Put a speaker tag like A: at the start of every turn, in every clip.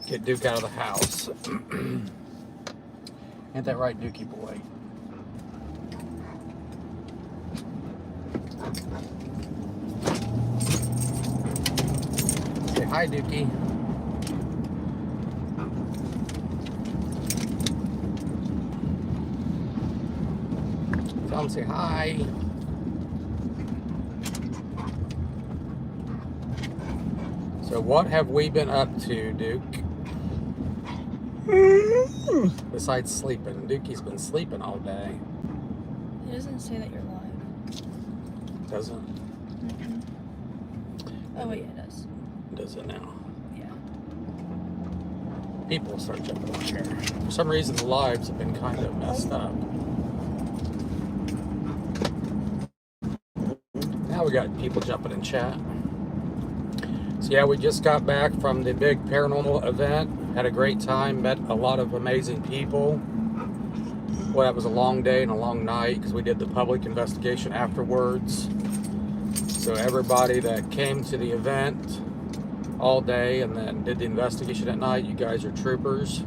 A: Get Duke out of the house. Ain't that right, Dukey boy? Say hi, Dukey. Tell him say hi. So what have we been up to, Duke? Besides sleeping. Dukey's been sleeping all day.
B: It doesn't say that you're live.
A: Doesn't?
B: Mm-mm. Oh, wait, it does.
A: Does it now?
B: Yeah.
A: People start jumping on here. For some reason, the lives have been kind of messed up. Now we got people jumping in chat. So yeah, we just got back from the big paranormal event. Had a great time, met a lot of amazing people. Well, that was a long day and a long night because we did the public investigation afterwards. So everybody that came to the event all day and then did the investigation at night, you guys are troopers.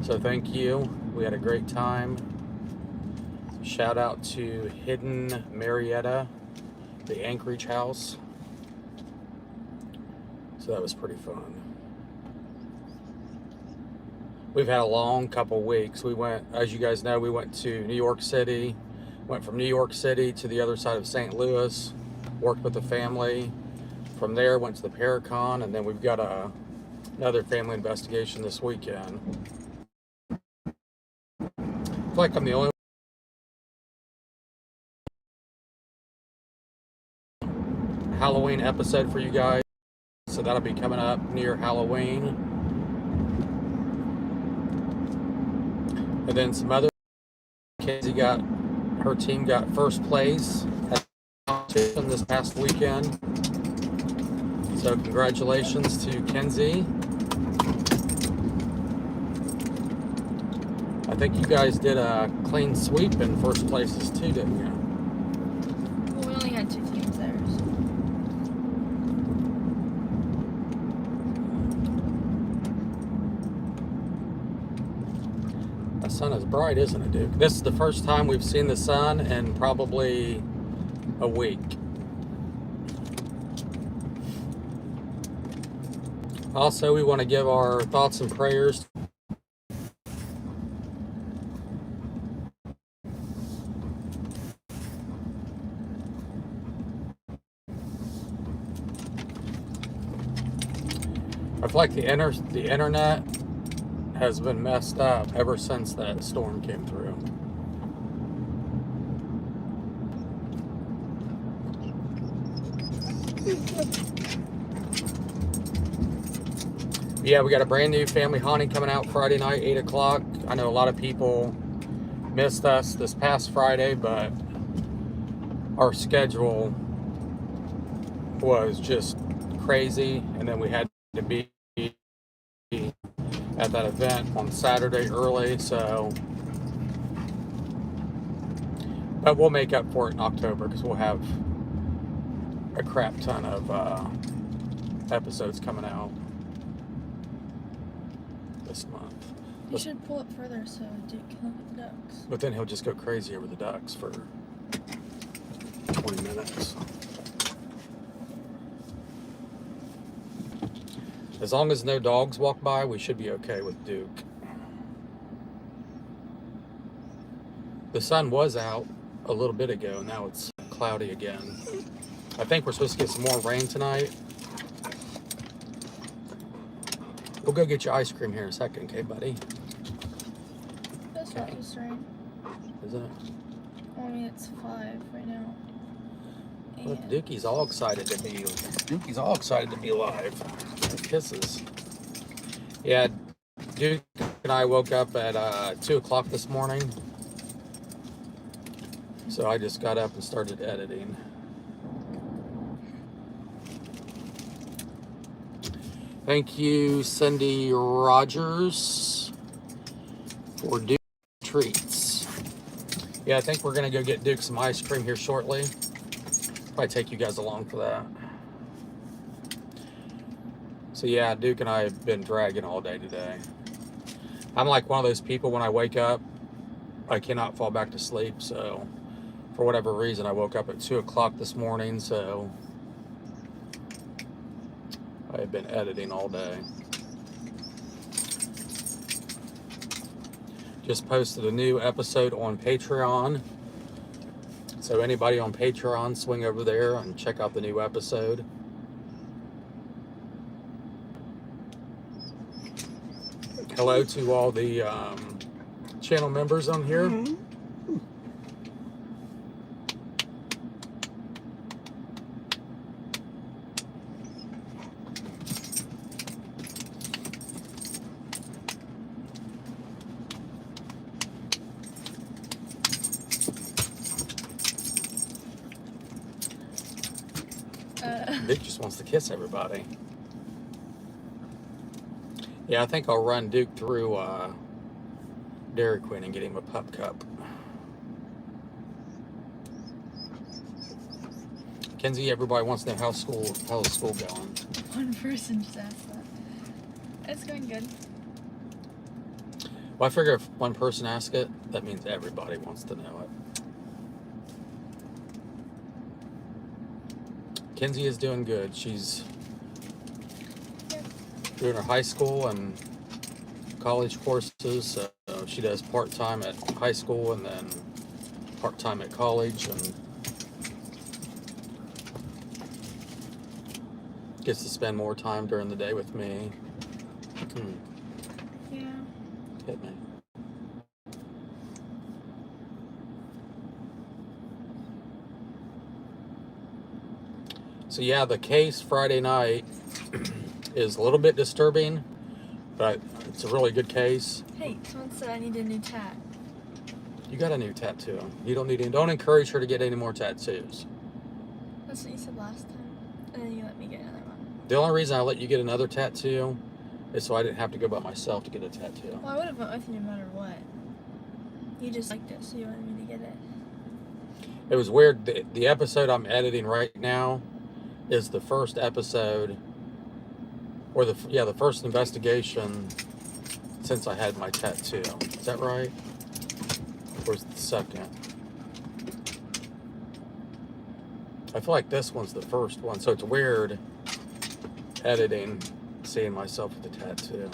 A: So thank you. We had a great time. Shout out to Hidden Marietta, the Anchorage house. So that was pretty fun. We've had a long couple weeks. We went, as you guys know, we went to New York City. Went from New York City to the other side of St. Louis. Worked with the family. From there, went to the Paracon, and then we've got another family investigation this weekend. I feel like I'm the only Halloween episode for you guys. So that'll be coming up near Halloween. And then some other Kenzie her team got first place at the competition this past weekend. So congratulations to Kenzie. I think you guys did a clean sweep in first places too, didn't you?
B: Well, we only had 2 teams there. So.
A: The sun is bright, isn't it, Duke? This is the first time we've seen the sun in probably a week. Also, we want to give our thoughts and prayers. I feel like the internet has been messed up ever since that storm came through. Yeah, we got a brand new family haunting coming out Friday night, 8 o'clock. I know a lot of people missed us this past Friday, but our schedule was just crazy, and then we had to be at that event on Saturday early, so but we'll make up for it in October because we'll have a crap ton of episodes coming out this month.
B: You should pull it further so Duke can look at the ducks.
A: But then he'll just go crazy over the ducks for 20 minutes. As long as no dogs walk by, we should be okay with Duke. The sun was out a little bit ago, now it's cloudy again. I think we're supposed to get some more rain tonight. We'll go get you ice cream here in a second, okay, buddy?
B: That's not just rain.
A: Is it?
B: I mean, it's 5 right now.
A: Look, Dukey's all excited to be live. Kisses. Yeah, Duke and I woke up at 2 o'clock this morning. So I just got up and started editing. Thank you, Cindy Rogers, for Duke treats. Yeah, I think we're going to go get Duke some ice cream here shortly. Probably take you guys along for that. So yeah, Duke and I have been dragging all day today. I'm like one of those people, when I wake up, I cannot fall back to sleep. So for whatever reason, I woke up at 2 o'clock this morning. So I've been editing all day. Just posted a new episode on Patreon. So anybody on Patreon, swing over there and check out the new episode. Hello to all the channel members on here. Duke just wants to kiss everybody. Yeah, I think I'll run Duke through Dairy Queen and get him a pup cup. Kenzie, everybody wants to know how's school going.
B: One person just asked that. It's going good.
A: Well, I figure if one person asks it, that means everybody wants to know it. Kenzie is doing good. She's doing her high school and college courses. So she does part-time at high school and then part-time at college, and gets to spend more time during the day with me.
B: Yeah.
A: Hit me. So yeah, the case Friday night is a little bit disturbing, but it's a really good case.
B: Hey, someone said I need a new tat.
A: You got a new tattoo. You don't need any. Don't encourage her to get any more tattoos.
B: That's what you said last time. And then you let me get another one.
A: The only reason I let you get another tattoo is so I didn't have to go by myself to get a tattoo.
B: Well, I would have went with you no matter what. You just liked it, so you wanted me to get it.
A: It was weird. The episode I'm editing right now is the first episode, or the first investigation since I had my tattoo. Is that right? Or is it the second? I feel like this one's the first one, so it's weird editing, seeing myself with the tattoo.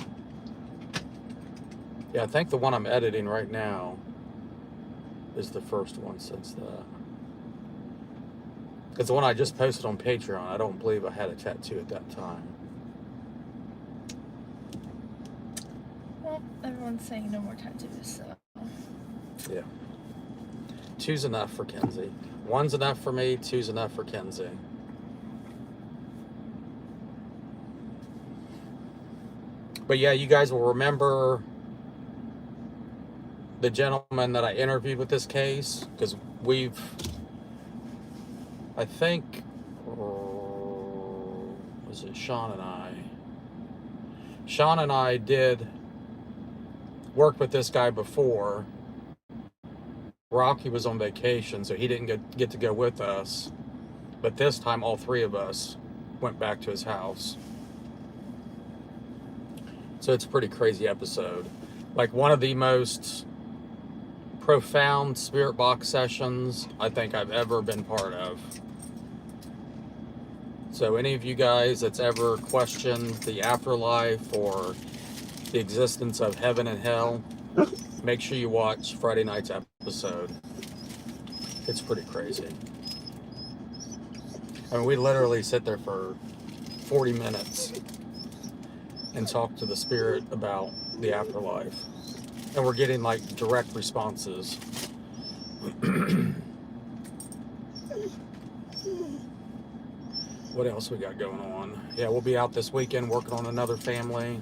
A: Yeah, I think the one I'm editing right now is the first one since that. It's the one I just posted on Patreon. I don't believe I had a tattoo at that time.
B: Well, everyone's saying no more tattoos, so.
A: Yeah. 2's enough for Kenzie. 1's enough for me, 2's enough for Kenzie. But yeah, you guys will remember the gentleman that I interviewed with this case, because I think, was it Sean and I? Sean and I did work with this guy before. Rocky was on vacation, so he didn't get to go with us. But this time, all three of us went back to his house. So it's a pretty crazy episode. Like one of the most profound spirit box sessions I think I've ever been part of. So any of you guys that's ever questioned the afterlife or the existence of heaven and hell, make sure you watch Friday night's episode. It's pretty crazy. I mean, we literally sit there for 40 minutes and talk to the spirit about the afterlife. And we're getting like direct responses. What else we got going on? Yeah, we'll be out this weekend working on another family.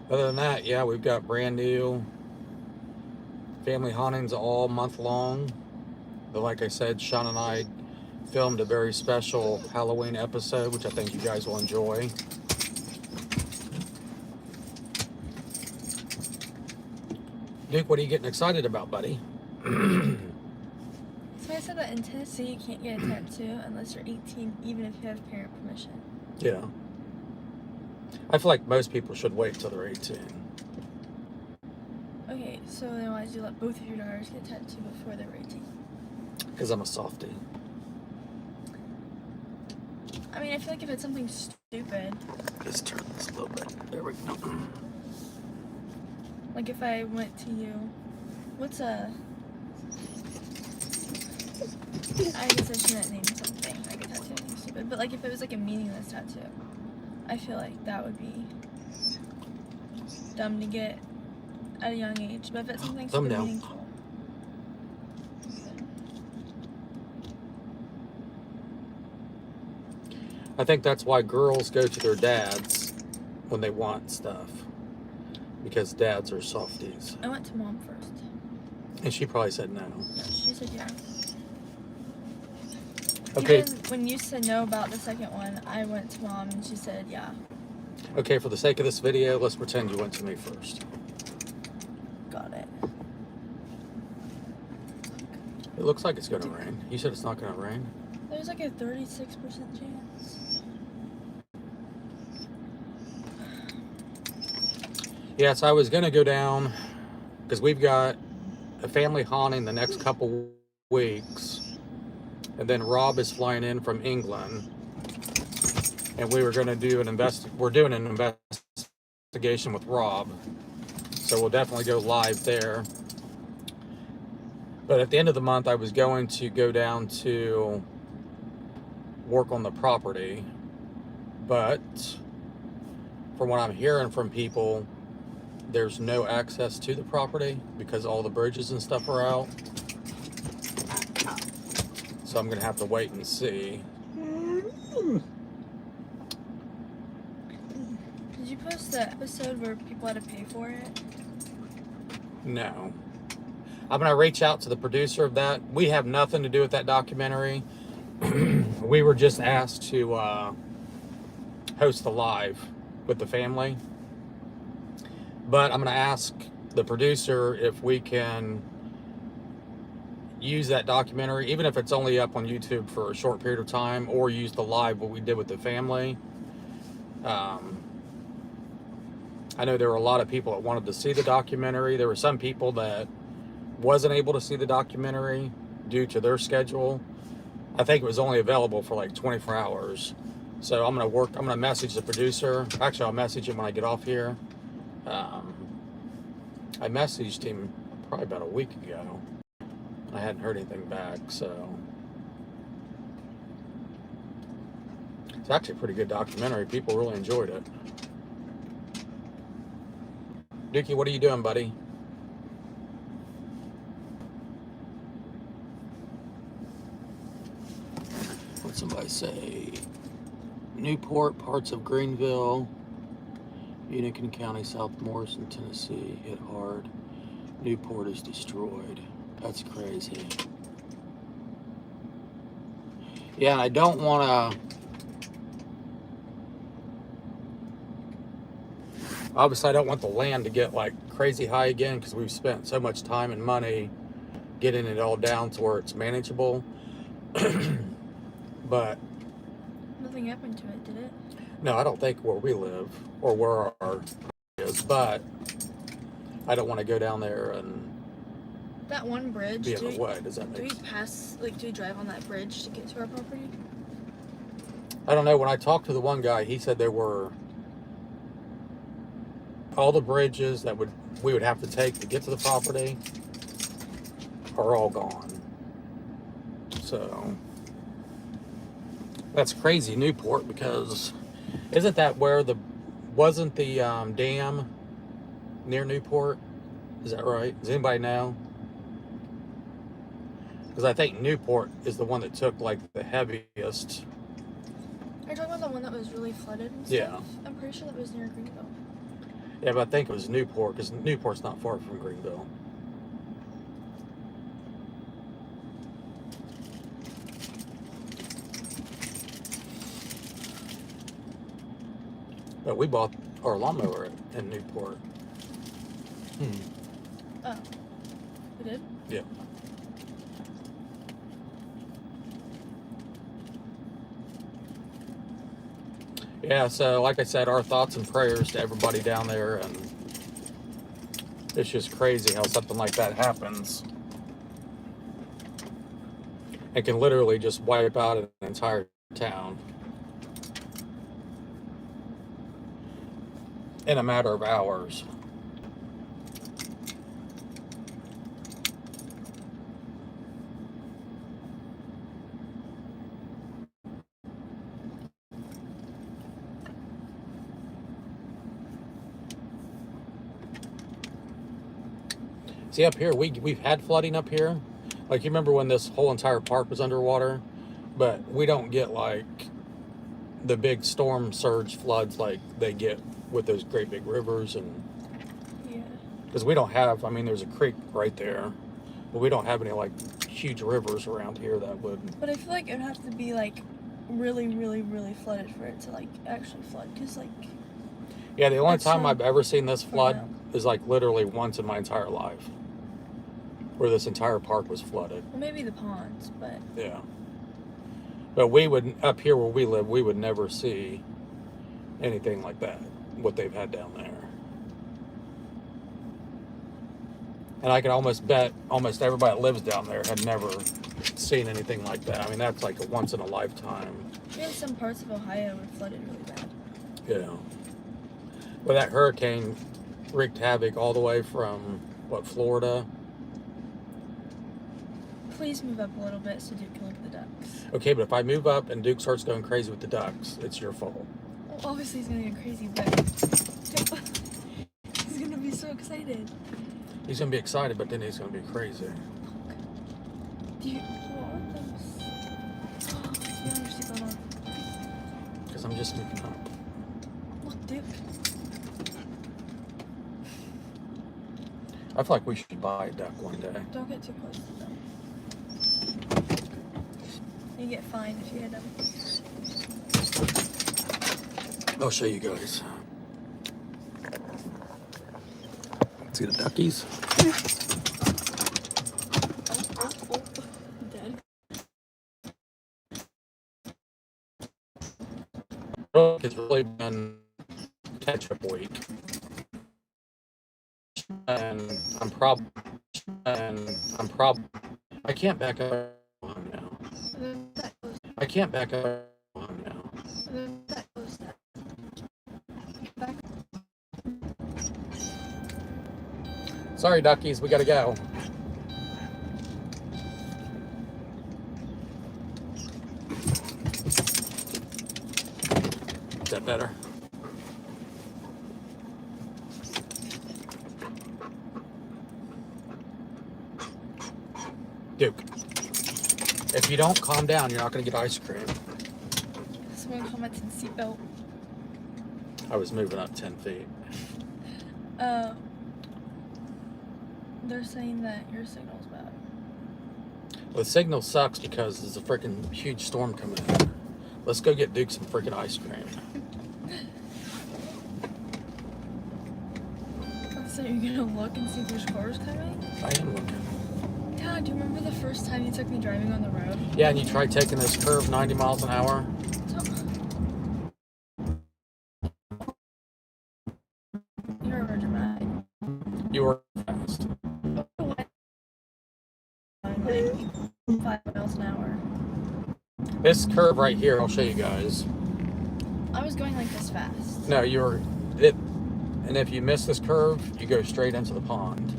A: Other than that, yeah, we've got brand new family hauntings all month long. But like I said, Sean and I filmed a very special Halloween episode, which I think you guys will enjoy. Duke, what are you getting excited about, buddy?
B: Somebody said said that in Tennessee you can't get a tattoo unless you're 18, even if you have parent permission.
A: Yeah. I feel like most people should wait till they're 18.
B: Okay, so then why did you let both of your daughters get tattooed before they were 18?
A: Because I'm a softie.
B: I mean, I feel like if it's something stupid,
A: Just turn this a little bit. There we go.
B: like if I went to you, what's a... I guess I shouldn't name something like a tattoo name stupid, but like if it was like a meaningless tattoo, I feel like that would be dumb to get at a young age. But if it's something super
A: Thumbnail.
B: meaningful,
A: I think that's why girls go to their dads when they want stuff. Because dads are softies.
B: I went to mom first.
A: And she probably said no.
B: She said yeah.
A: Okay.
B: Even when you said no about the second one, I went to mom and she said yeah.
A: Okay, for the sake of this video, let's pretend you went to me first.
B: Got it.
A: It looks like it's going to rain. You said it's not going to rain?
B: There's like a 36% chance.
A: Yeah, so I was going to go down because we've got a family haunting the next couple weeks. And then Rob is flying in from England. And we were going to do we're doing an investigation with Rob. So we'll definitely go live there. But at the end of the month, I was going to go down to work on the property. But from what I'm hearing from people, there's no access to the property because all the bridges and stuff are out. So I'm going to have to wait and see.
B: Did you post the episode where people had to pay for it?
A: No. I'm going to reach out to the producer of that. We have nothing to do with that documentary. We were just asked to host the live with the family. But I'm going to ask the producer if we can use that documentary, even if it's only up on YouTube for a short period of time, or use the live what we did with the family. I know there were a lot of people that wanted to see the documentary. There were some people that wasn't able to see the documentary due to their schedule. I think it was only available for like 24 hours. So I'm going to message the producer. Actually, I'll message him when I get off here. I messaged him probably about a week ago. I hadn't heard anything back, so. It's actually a pretty good documentary. People really enjoyed it. Dookie, what are you doing, buddy? What'd somebody say? Newport, parts of Greenville, Union County, South Morrison, Tennessee, hit hard. Newport is destroyed. That's crazy. Yeah, and I don't want to... Obviously, I don't want the land to get like crazy high again because we've spent so much time and money getting it all down to where it's manageable. But
B: Nothing happened to it, did it?
A: no, I don't think where we live or where our is, but I don't want to go down there and
B: That one bridge,
A: be in the way. Does that
B: do
A: make
B: we
A: sense?
B: do we drive on that bridge to get to our property?
A: I don't know. When I talked to the one guy, he said there were all the bridges that we would have to take to get to the property are all gone. So that's crazy, Newport, because isn't that where wasn't the dam near Newport? Is that right? Does anybody know? Because I think Newport is the one that took like the heaviest.
B: Are you talking about the one that was really flooded and stuff?
A: Yeah.
B: I'm pretty sure that was near Greenville.
A: Yeah, but I think it was Newport, because Newport's not far from Greenville. But we bought our lawnmower in Newport.
B: Oh. We did?
A: Yeah. Yeah, so like I said, our thoughts and prayers to everybody down there, and it's just crazy how something like that happens. It can literally just wipe out an entire town in a matter of hours. See, up here, we've had flooding up here. Like, you remember when this whole entire park was underwater? But we don't get, like, the big storm surge floods like they get with those great big rivers. And
B: Yeah.
A: because we don't have, I mean, there's a creek right there, but we don't have any, like, huge rivers around here that would...
B: But I feel like it would have to be, like, really, really, really flooded for it to, like, actually flood. Because, like...
A: Yeah, the only
B: That's
A: time
B: so
A: I've ever seen this flood
B: now.
A: is, like, literally once in my entire life, where this entire park was flooded.
B: Well, maybe the ponds, but...
A: Yeah. But we would, up here where we live, we would never see anything like that, what they've had down there. And I can almost bet almost everybody that lives down there had never seen anything like that. I mean, that's like a once in a lifetime.
B: Even some parts of Ohio were flooded really bad.
A: Yeah. Well, that hurricane wreaked havoc all the way from, what, Florida?
B: Please move up a little bit so Duke can look at the ducks.
A: Okay, but if I move up and Duke starts going crazy with the ducks, it's your fault.
B: Well, obviously he's gonna go crazy, but... he's gonna be so excited.
A: He's going to be excited, but then he's going to be crazy.
B: Do you... What are those? You have your seatbelt on.
A: Because I'm just moving up.
B: Look, Duke.
A: I feel like we should buy a duck one day.
B: Don't get too close to them. You get fined if you hit them.
A: I'll show you guys. See the duckies?
B: Oh. Dead.
A: It's really been catch-up week. And I'm probably... I can't back up on now. I can't back up on now. Sorry, duckies, we gotta go. Is that better? Duke, if you don't calm down, you're not gonna get ice cream.
B: Someone commented seatbelt.
A: I was moving up 10 feet.
B: They're saying that your signal's bad.
A: Well, the signal sucks because there's a freaking huge storm coming in. Let's go get Duke some freaking ice cream.
B: So you're gonna look and see if there's cars coming?
A: I am looking.
B: Dad, do you remember the first time you took me driving on the road?
A: Yeah, and you tried taking this curve 90 miles an hour.
B: You're over dramatic.
A: You were fast.
B: Like 5 miles an hour.
A: This curve right here, I'll show you guys.
B: I was going like this fast.
A: No, you're it, and if you miss this curve, you go straight into the pond.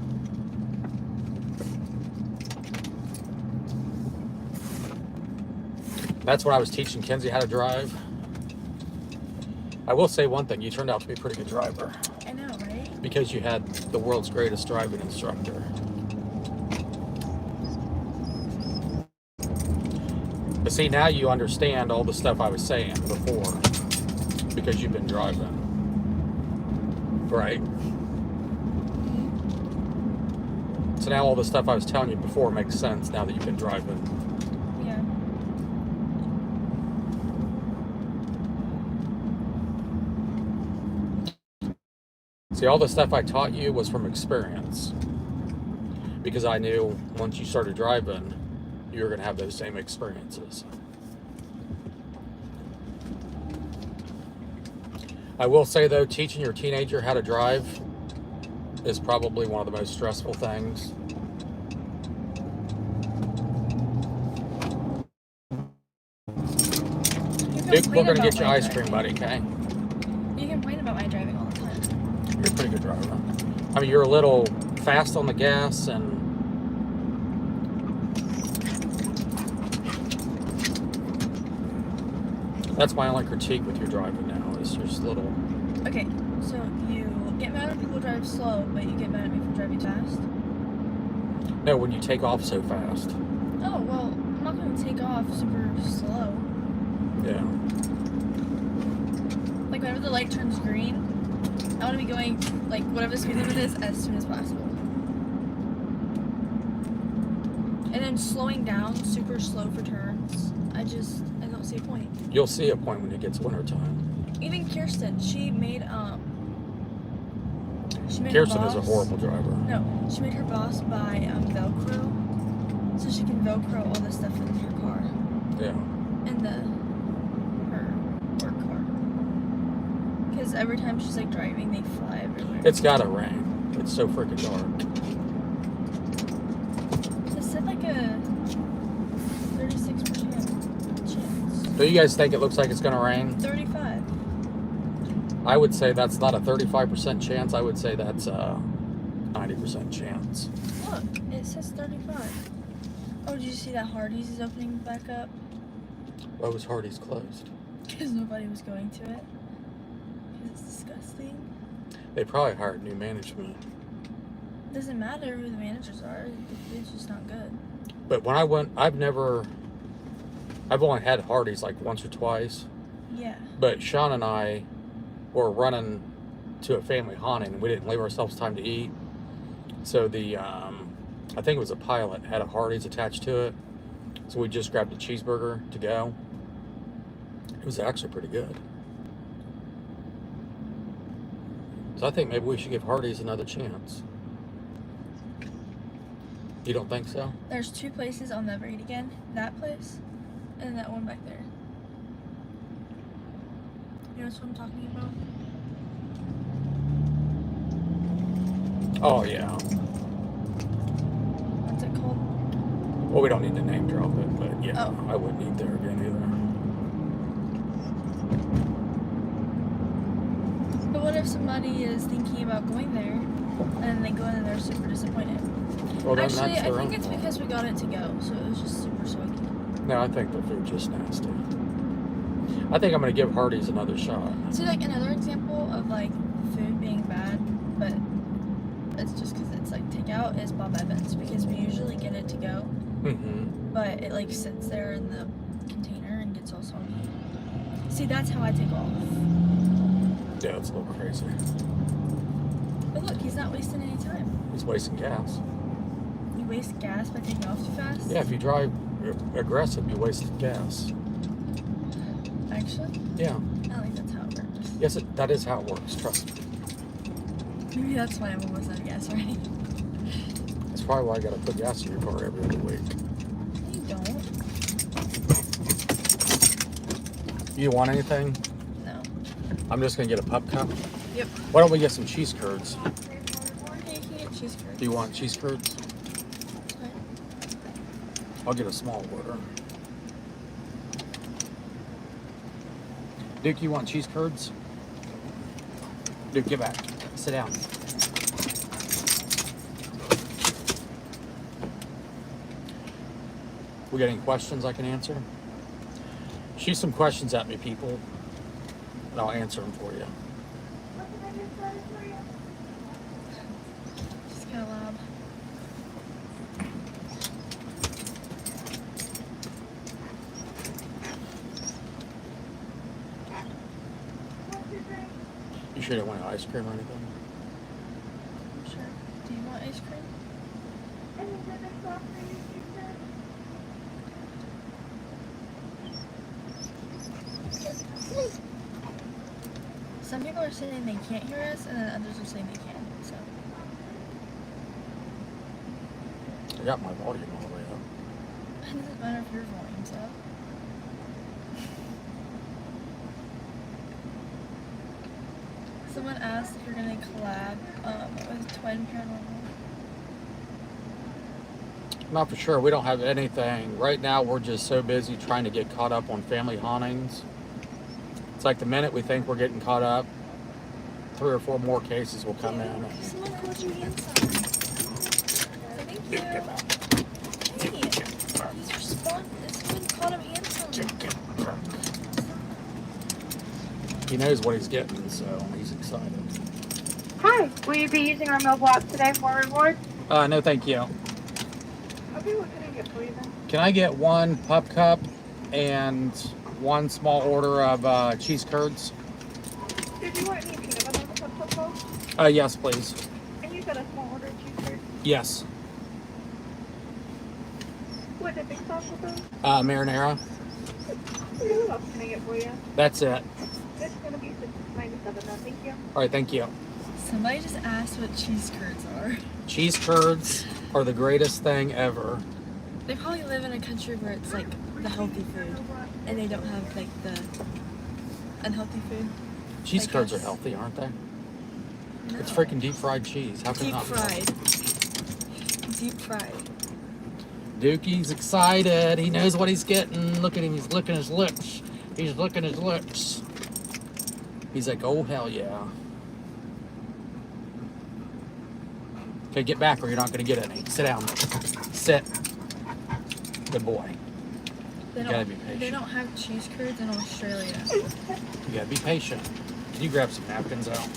A: That's when I was teaching Kenzie how to drive. I will say one thing, you turned out to be a pretty good driver.
B: I know, right?
A: Because you had the world's greatest driving instructor. But see, now you understand all the stuff I was saying before. Because you've been driving. Right? So now all the stuff I was telling you before makes sense now that you've been driving.
B: Yeah.
A: See, all the stuff I taught you was from experience. Because I knew once you started driving, you were going to have those same experiences. I will say though, teaching your teenager how to drive is probably one of the most stressful things. Duke, we're gonna get you ice cream, buddy, okay?
B: You complain about my driving all the time.
A: You're a pretty good driver. I mean, you're a little fast on the gas, and that's my only critique with your driving now, is just little...
B: Okay, so you get mad when people drive slow, but you get mad at me for driving fast?
A: No, when you take off so fast.
B: Oh, well, I'm not going to take off super slow.
A: Yeah.
B: Like, whenever the light turns green, I want to be going, like, whatever the speed limit is, as soon as possible. And then slowing down super slow for turns, I don't see a point.
A: You'll see a point when it gets wintertime.
B: Even Kirsten, she made
A: Kirsten is a horrible driver.
B: No, she made her boss buy Velcro, so she can Velcro all the stuff in her car.
A: Yeah.
B: In her work car. Because every time she's like driving, they fly everywhere.
A: It's gotta rain. It's so freaking dark.
B: It said like a 36% chance.
A: Do you guys think it looks like it's gonna rain?
B: 35.
A: I would say that's not a 35% chance. I would say that's a 90% chance.
B: Look, it says 35. Oh, did you see that Hardee's is opening back up?
A: Why was Hardee's closed?
B: Because nobody was going to it. Because it's disgusting.
A: They probably hired new management.
B: Doesn't matter who the managers are. The food's just not good.
A: But when I went, I've only had Hardee's like once or twice.
B: Yeah.
A: But Sean and I were running to a family haunting, and we didn't leave ourselves time to eat. So I think it was a Pilot, had a Hardee's attached to it. So we just grabbed a cheeseburger to go. It was actually pretty good. So I think maybe we should give Hardee's another chance. You don't think so?
B: There's two places I'll never eat again. That place and that one back there. You know what I'm talking about?
A: Oh, yeah.
B: What's it called?
A: Well, we don't need to name drop it, but yeah,
B: Oh.
A: I wouldn't eat there again either.
B: But what if somebody is thinking about going there and then they go in and they're super disappointed?
A: Well, then
B: Actually,
A: that's
B: I
A: their
B: think
A: own
B: it's
A: fault.
B: because we got it to go, so it was just super soggy.
A: No, I think the food's just nasty. I think I'm going to give Hardee's another shot.
B: See, like, another example of, like, food being bad, but it's just because it's, like, takeout is Bob Evans, because we usually get it to go,
A: Mm-hmm.
B: but it, like, sits there in the container and gets all soggy. See, that's how I take off.
A: Yeah, it's a little crazy.
B: But look, he's not wasting any time.
A: It's wasting gas.
B: You waste gas by taking off too fast?
A: Yeah, if you drive aggressive, you waste gas.
B: Actually?
A: Yeah.
B: I don't think that's how it works.
A: Yes, that is how it works. Trust me.
B: Maybe that's why I'm almost out of gas already.
A: That's probably why I got to put gas in your car every other week.
B: You don't.
A: You want anything?
B: No.
A: I'm just going to get a pup cup.
B: Yep.
A: Why don't we get some cheese curds?
B: Hey, you can get cheese curds.
A: Do you want cheese curds?
B: Okay.
A: I'll get a small order. Duke, you want cheese curds? Duke, get back. Sit down. We got any questions I can answer? Shoot some questions at me, people, and I'll answer them for you.
B: Just kind of loud.
A: You sure you don't want ice cream or anything?
B: Sure. Do you want ice cream? Some people are saying they can't hear us, and then others are saying they can. So
A: I got my volume all the way up.
B: it doesn't matter if your volume's up. Someone asked if you're gonna collab with Twin Paranormal.
A: Not for sure. We don't have anything. Right now, we're just so busy trying to get caught up on family hauntings. It's like the minute we think we're getting caught up, 3 or 4 more cases will come in.
B: Someone called you handsome. Thank you. Hey, he's responded. Someone called him handsome.
A: He knows what he's getting, so he's excited.
C: Hi, will you be using our mobile app today for rewards?
A: No, thank you.
C: Okay, what can I get for you then?
A: Can I get 1 pup cup and 1 small order of cheese curds?
C: Did you want any peanut butter with the football?
A: Yes, please.
C: And you got a small order of cheese curds?
A: Yes.
C: What dipping sauce with those?
A: Marinara.
C: Okay, what else can I get for you?
A: That's it.
C: It's going to be $6.97 now, thank you.
A: All right, thank you.
B: Somebody just asked what cheese curds are.
A: Cheese curds are the greatest thing ever.
B: They probably live in a country where it's like the healthy food, and they don't have like the unhealthy food.
A: Cheese
B: I
A: curds are
B: guess.
A: healthy, aren't they?
B: No.
A: It's freaking deep fried cheese. How can it
B: Deep
A: not be
B: fried.
A: healthy?
B: Deep fried.
A: Dookie's excited. He knows what he's getting. Look at him. He's licking his lips. He's licking his lips. He's like, oh, hell yeah. Okay, get back or you're not going to get any. Sit down. Sit. Good boy.
B: They
A: gotta
B: don't.
A: be patient.
B: They don't have cheese curds in Australia.
A: You got to be patient. Can you grab some napkins out?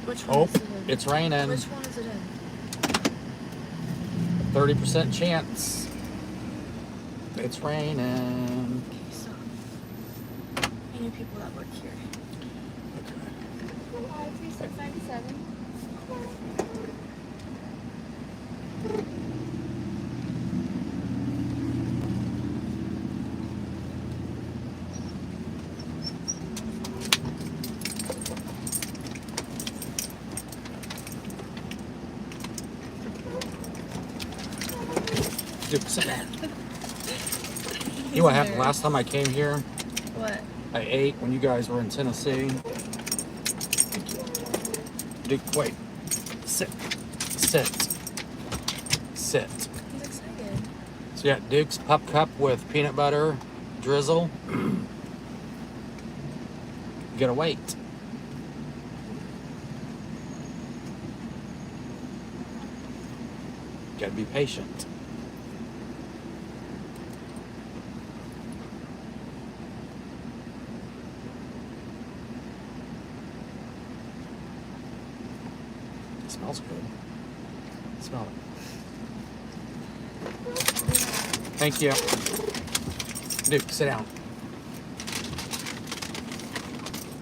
B: Which one
A: Oh,
B: is it in?
A: it's raining.
B: Which one is it in?
A: 30% chance. It's raining.
B: Okay, so I know people that work here.
C: $6.97.
A: Dude, sit down. You know what happened last time I came here?
B: What?
A: I ate when you guys were in Tennessee. Dude, wait. Sit. Sit. Sit.
B: He's excited.
A: So you got Duke's Pup Cup with peanut butter drizzle. You gotta wait. You gotta be patient. It smells good. Smell it. Thank you. Duke, sit down.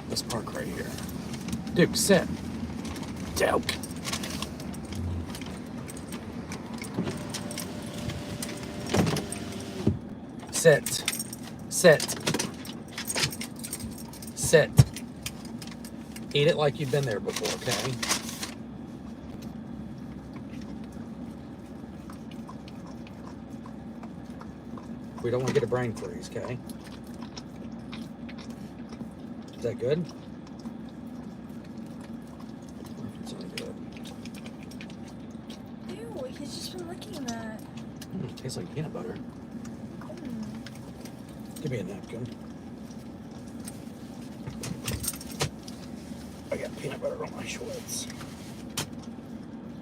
A: Let's park right here. Duke, sit. Duke. Sit. Sit. Sit. Eat it like you've been there before, okay? We don't want to get a brain freeze, okay? Is that good? It's not good.
B: Ew, he's just been licking that.
A: Tastes like peanut butter. Give me a napkin. I got peanut butter on my shorts.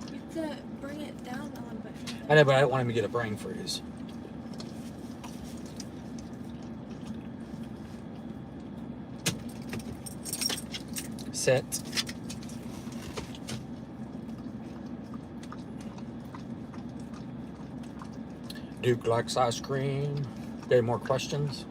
B: You have to bring it down a little bit.
A: I know, but I don't want him to get a brain freeze. Sit. Duke likes ice cream. Any more questions?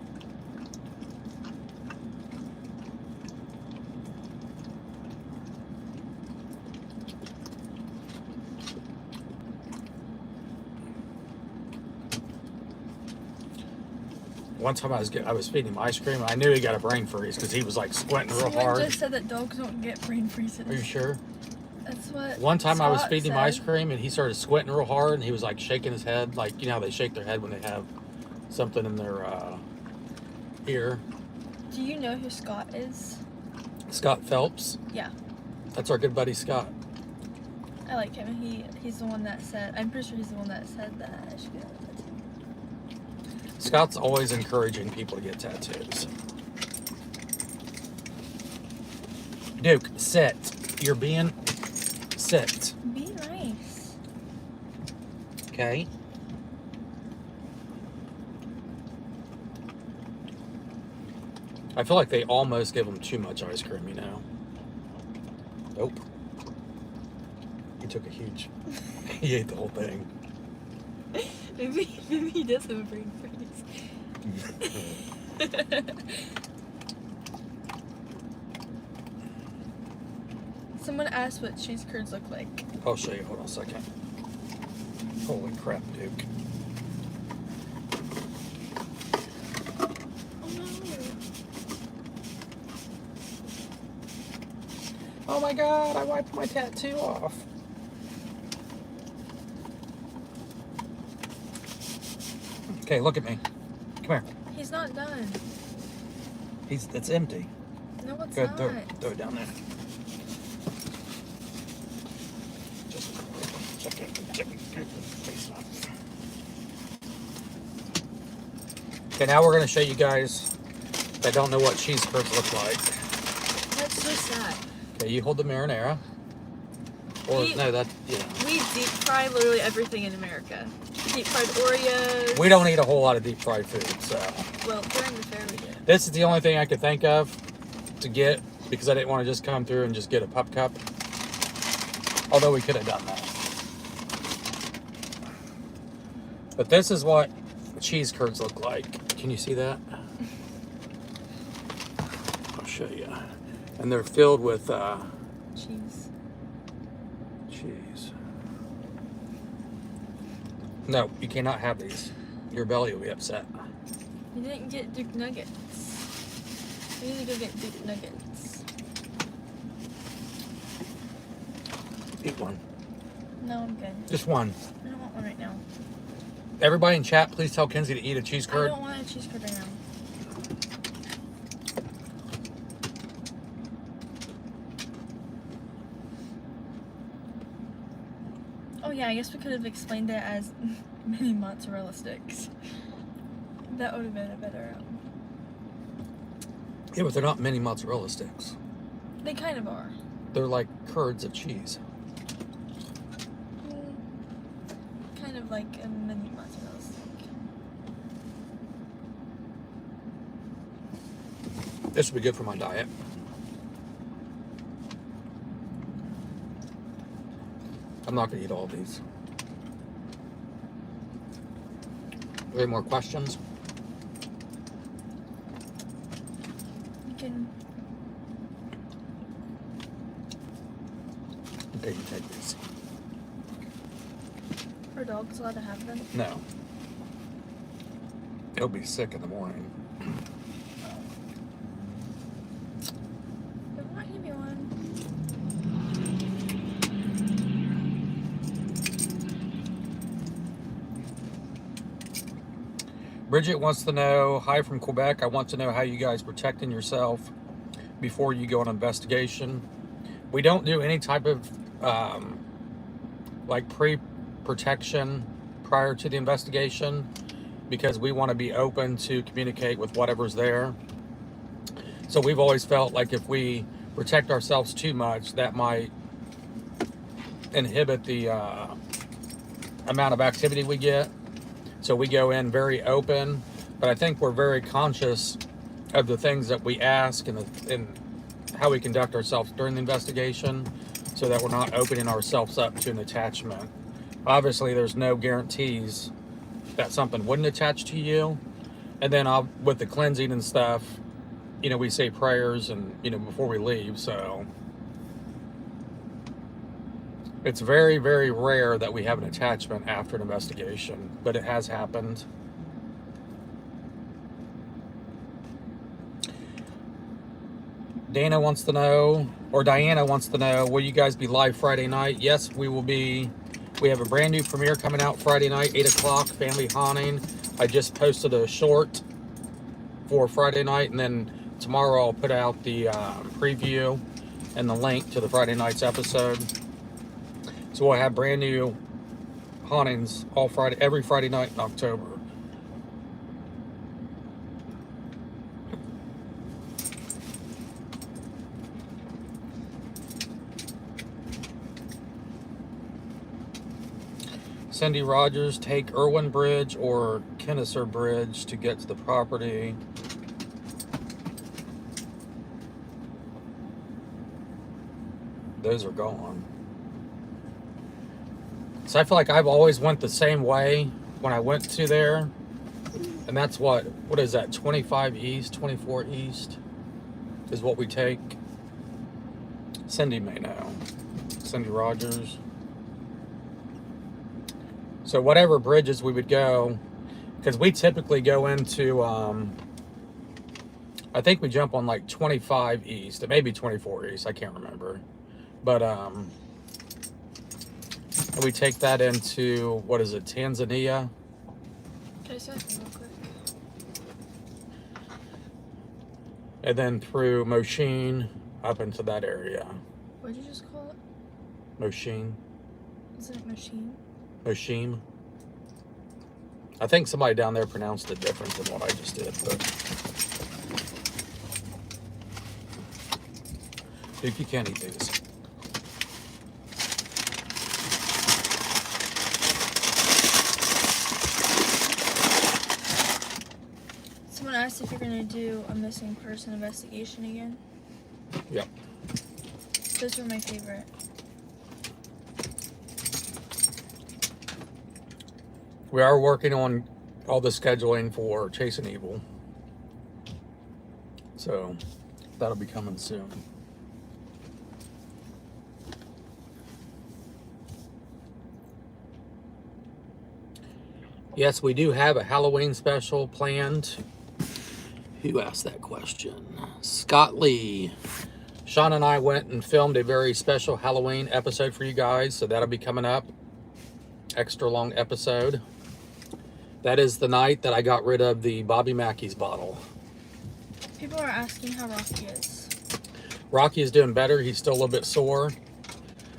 A: One time I was feeding him ice cream and I knew he got a brain freeze because he was like squinting real
B: Someone
A: hard.
B: just said that dogs don't get brain freezes.
A: Are you sure?
B: That's what.
A: One time I was
B: Scott
A: feeding him
B: said.
A: ice cream and he started squinting real hard and he was like shaking his head, like you know how they shake their head when they have something in their ear.
B: Do you know who Scott is?
A: Scott Phelps.
B: Yeah.
A: That's our good buddy Scott.
B: I like him. He's the one that said, I'm pretty sure he's the one that said that I should get a tattoo.
A: Scott's always encouraging people to get tattoos. Duke, sit. You're being... Sit.
B: Be nice.
A: Okay. I feel like they almost give him too much ice cream, you know? Nope. He took a huge... he ate the whole thing.
B: Maybe he does have a brain freeze. Someone asked what cheese curds look like.
A: I'll show you. Hold on a second. Holy crap, Duke.
B: Oh no.
A: Oh my god, I wiped my tattoo off. Okay, look at me. Come here.
B: He's not done.
A: It's empty.
B: No, it's
A: Go
B: not.
A: throw it down there. Just check it. Face off. Okay, now we're going to show you guys that don't know what cheese curds look like.
B: That's so sad.
A: Okay, you hold the marinara. Or,
B: We-
A: no, that, yeah.
B: We deep fry literally everything in America. Deep fried Oreos.
A: We don't eat a whole lot of deep fried food, so.
B: Well, during the fair we did.
A: This is the only thing I could think of to get because I didn't want to just come through and just get a pup cup. Although we could have done that. But this is what cheese curds look like. Can you see that? I'll show you. And they're filled with
B: Cheese.
A: cheese. No, you cannot have these. Your belly will be upset.
B: You didn't get Duke Nuggets. We need to go get Duke Nuggets.
A: Eat one.
B: No, I'm good.
A: Just one.
B: I don't want one right now.
A: Everybody in chat, please tell Kenzie to eat a cheese
B: I
A: curd.
B: don't want a cheese curd right now. Oh yeah, I guess we could have explained it as mini mozzarella sticks. That would have been a better.
A: Yeah, but they're not mini mozzarella sticks.
B: They kind of are.
A: They're like curds of cheese.
B: Kind of like a mini mozzarella stick.
A: This would be good for my diet. I'm not going to eat all of these. Any more questions?
B: You can.
A: Okay, you take these.
B: Are dogs allowed to have them?
A: No. It'll be sick in the morning.
B: I want to give you one.
A: Bridget wants to know, hi from Quebec. I want to know how you guys protecting yourself before you go on investigation. We don't do any type of like pre-protection prior to the investigation because we want to be open to communicate with whatever's there. So we've always felt like if we protect ourselves too much, that might inhibit the amount of activity we get. So we go in very open, but I think we're very conscious of the things that we ask and how we conduct ourselves during the investigation so that we're not opening ourselves up to an attachment. Obviously, there's no guarantees that something wouldn't attach to you. And then with the cleansing and stuff, you know, we say prayers and, you know, before we leave, so. It's very, very rare that we have an attachment after an investigation, but it has happened. Dana wants to know, or Diana wants to know, will you guys be live Friday night? Yes, we will be. We have a brand new premiere coming out Friday night, 8 o'clock, Family Haunting. I just posted a short for Friday night, and then tomorrow I'll put out the preview and the link to the Friday night's episode. So we'll have brand new hauntings every Friday night in October. Cindy Rogers, take Irwin Bridge or Kennesaw Bridge to get to the property. Those are gone. So I feel like I've always went the same way when I went to there. And that's what is that, 25 East, 24 East is what we take. Cindy may know. Cindy Rogers. So whatever bridges we would go, because we typically go into, I think we jump on like 25 East, it may be 24 East, I can't remember. But we take that into, what is it, Tanzania?
B: Can I say something real quick?
A: And then through Moshin up into that area.
B: What did you just call it?
A: Moshin.
B: Isn't it machine?
A: Moshim. I think somebody down there pronounced it different than what I just did, but Duke, you can't eat these.
B: Someone asked if you're gonna do a missing person investigation again.
A: Yep.
B: Those were my favorite.
A: We are working on all the scheduling for Chasing Evil. So that'll be coming soon. Yes, we do have a Halloween special planned. Who asked that question? Scott Lee. Sean and I went and filmed a very special Halloween episode for you guys, so that'll be coming up. Extra long episode. That is the night that I got rid of the Bobby Mackey's bottle.
B: People are asking how Rocky is.
A: Rocky is doing better. He's still a little bit sore.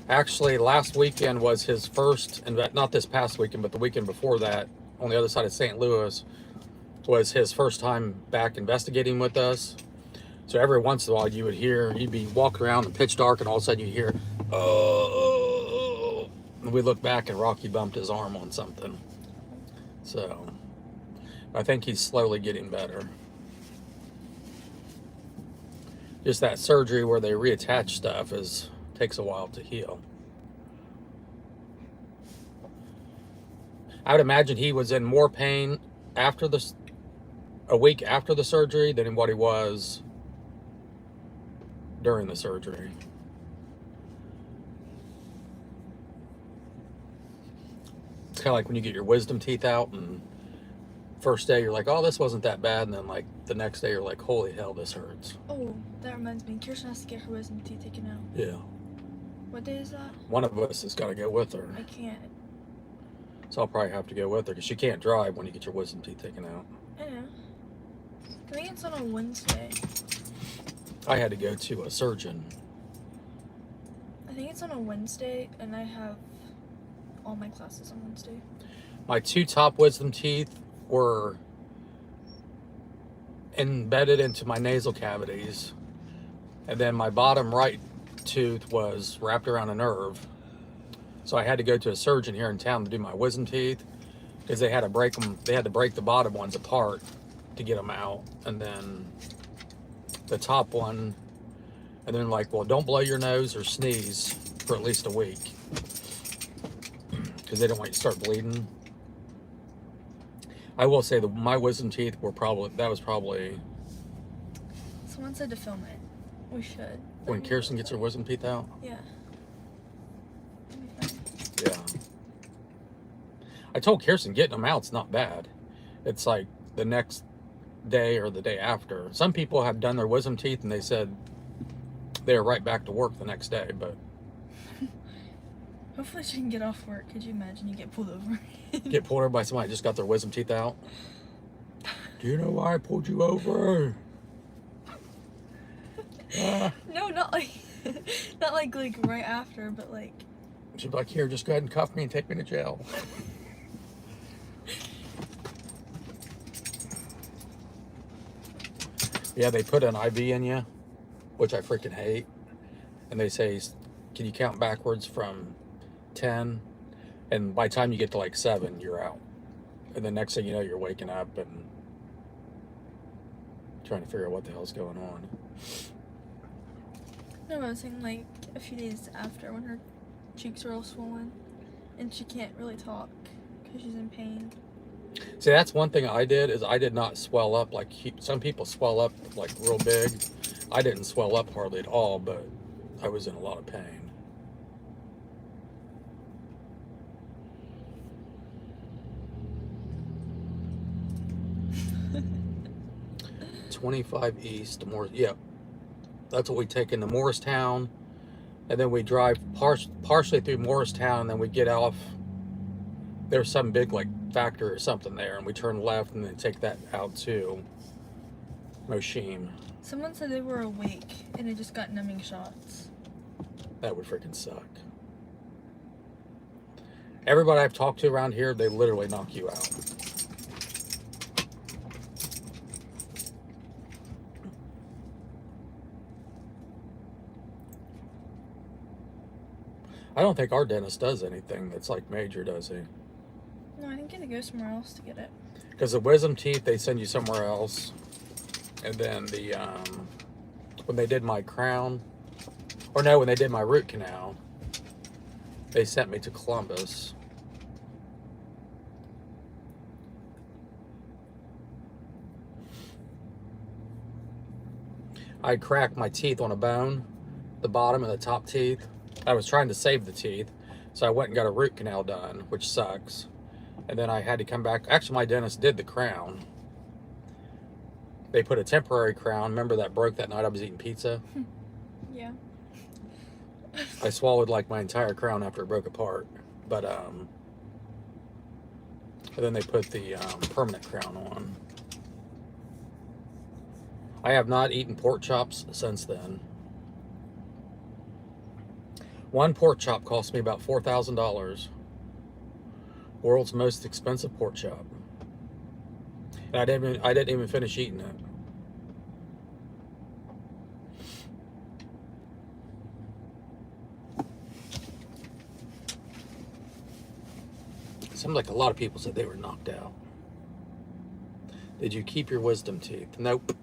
A: Actually, last weekend was his first, and not this past weekend, but the weekend before that, on the other side of St. Louis, was his first time back investigating with us. So every once in a while you'd be walking around in pitch dark, and all of a sudden you hear, oh. And we look back and Rocky bumped his arm on something. So I think he's slowly getting better. Just that surgery where they reattach stuff takes a while to heal. I would imagine he was in more pain a week after the surgery than what he was during the surgery. It's kind of like when you get your wisdom teeth out, and first day you're like, oh, this wasn't that bad, and then like the next day you're like, holy hell, this hurts.
B: Oh, that reminds me. Kirsten has to get her wisdom teeth taken out.
A: Yeah.
B: What day is that?
A: One of us has got to go with her.
B: I can't.
A: So I'll probably have to go with her because she can't drive when you get your wisdom teeth taken out.
B: I know. I think it's on a Wednesday.
A: I had to go to a surgeon.
B: I think it's on a Wednesday, and I have all my classes on Wednesday.
A: My two top wisdom teeth were embedded into my nasal cavities, and then my bottom right tooth was wrapped around a nerve. So I had to go to a surgeon here in town to do my wisdom teeth because they had to break them. They had to break the bottom ones apart to get them out, and then the top one, and then like, well, don't blow your nose or sneeze for at least a week because they don't want you to start bleeding. I will say that my wisdom teeth were probably
B: Someone said to film it. We should.
A: when Kirsten gets her wisdom teeth out.
B: Yeah.
A: Yeah. I told Kirsten getting them out's not bad. It's like the next day or the day after. Some people have done their wisdom teeth and they said they're right back to work the next day, but
B: Hopefully she can get off work. Could you imagine you get pulled over?
A: get pulled over by somebody that just got their wisdom teeth out. Do you know why I pulled you over?
B: No, not like, not like right after, but like.
A: She'd be like, here, just go ahead and cuff me and take me to jail. Yeah, they put an IV in you, which I freaking hate. And they say, can you count backwards from 10? And by the time you get to like 7, you're out. And the next thing you know, you're waking up and trying to figure out what the hell's going on.
B: No, I was saying like a few days after when her cheeks were all swollen and she can't really talk because she's in pain.
A: See, that's one thing I did is I did not swell up like some people swell up like real big. I didn't swell up hardly at all, but I was in a lot of pain. 25 East, yeah, that's what we take into Morristown, and then we drive partially through Morristown, and then we get off. There's some big like factory or something there, and we turn left and then take that out to Moshim.
B: Someone said they were awake and they just got numbing shots.
A: That would freaking suck. Everybody I've talked to around here, they literally knock you out. I don't think our dentist does anything that's like major, does he?
B: No, I think you had to go somewhere else to get it.
A: Because the wisdom teeth, they send you somewhere else. And then the, when they did my crown, or no, when they did my root canal, they sent me to Columbus. I cracked my teeth on a bone, the bottom and the top teeth. I was trying to save the teeth, so I went and got a root canal done, which sucks. And then I had to come back. Actually, my dentist did the crown. They put a temporary crown. Remember that broke that night I was eating pizza?
B: Yeah.
A: I swallowed like my entire crown after it broke apart. But, and then they put the permanent crown on. I have not eaten pork chops since then. One pork chop cost me about $4,000. World's most expensive pork chop. And I didn't even finish eating it. Seemed like a lot of people said they were knocked out. Did you keep your wisdom teeth? Nope.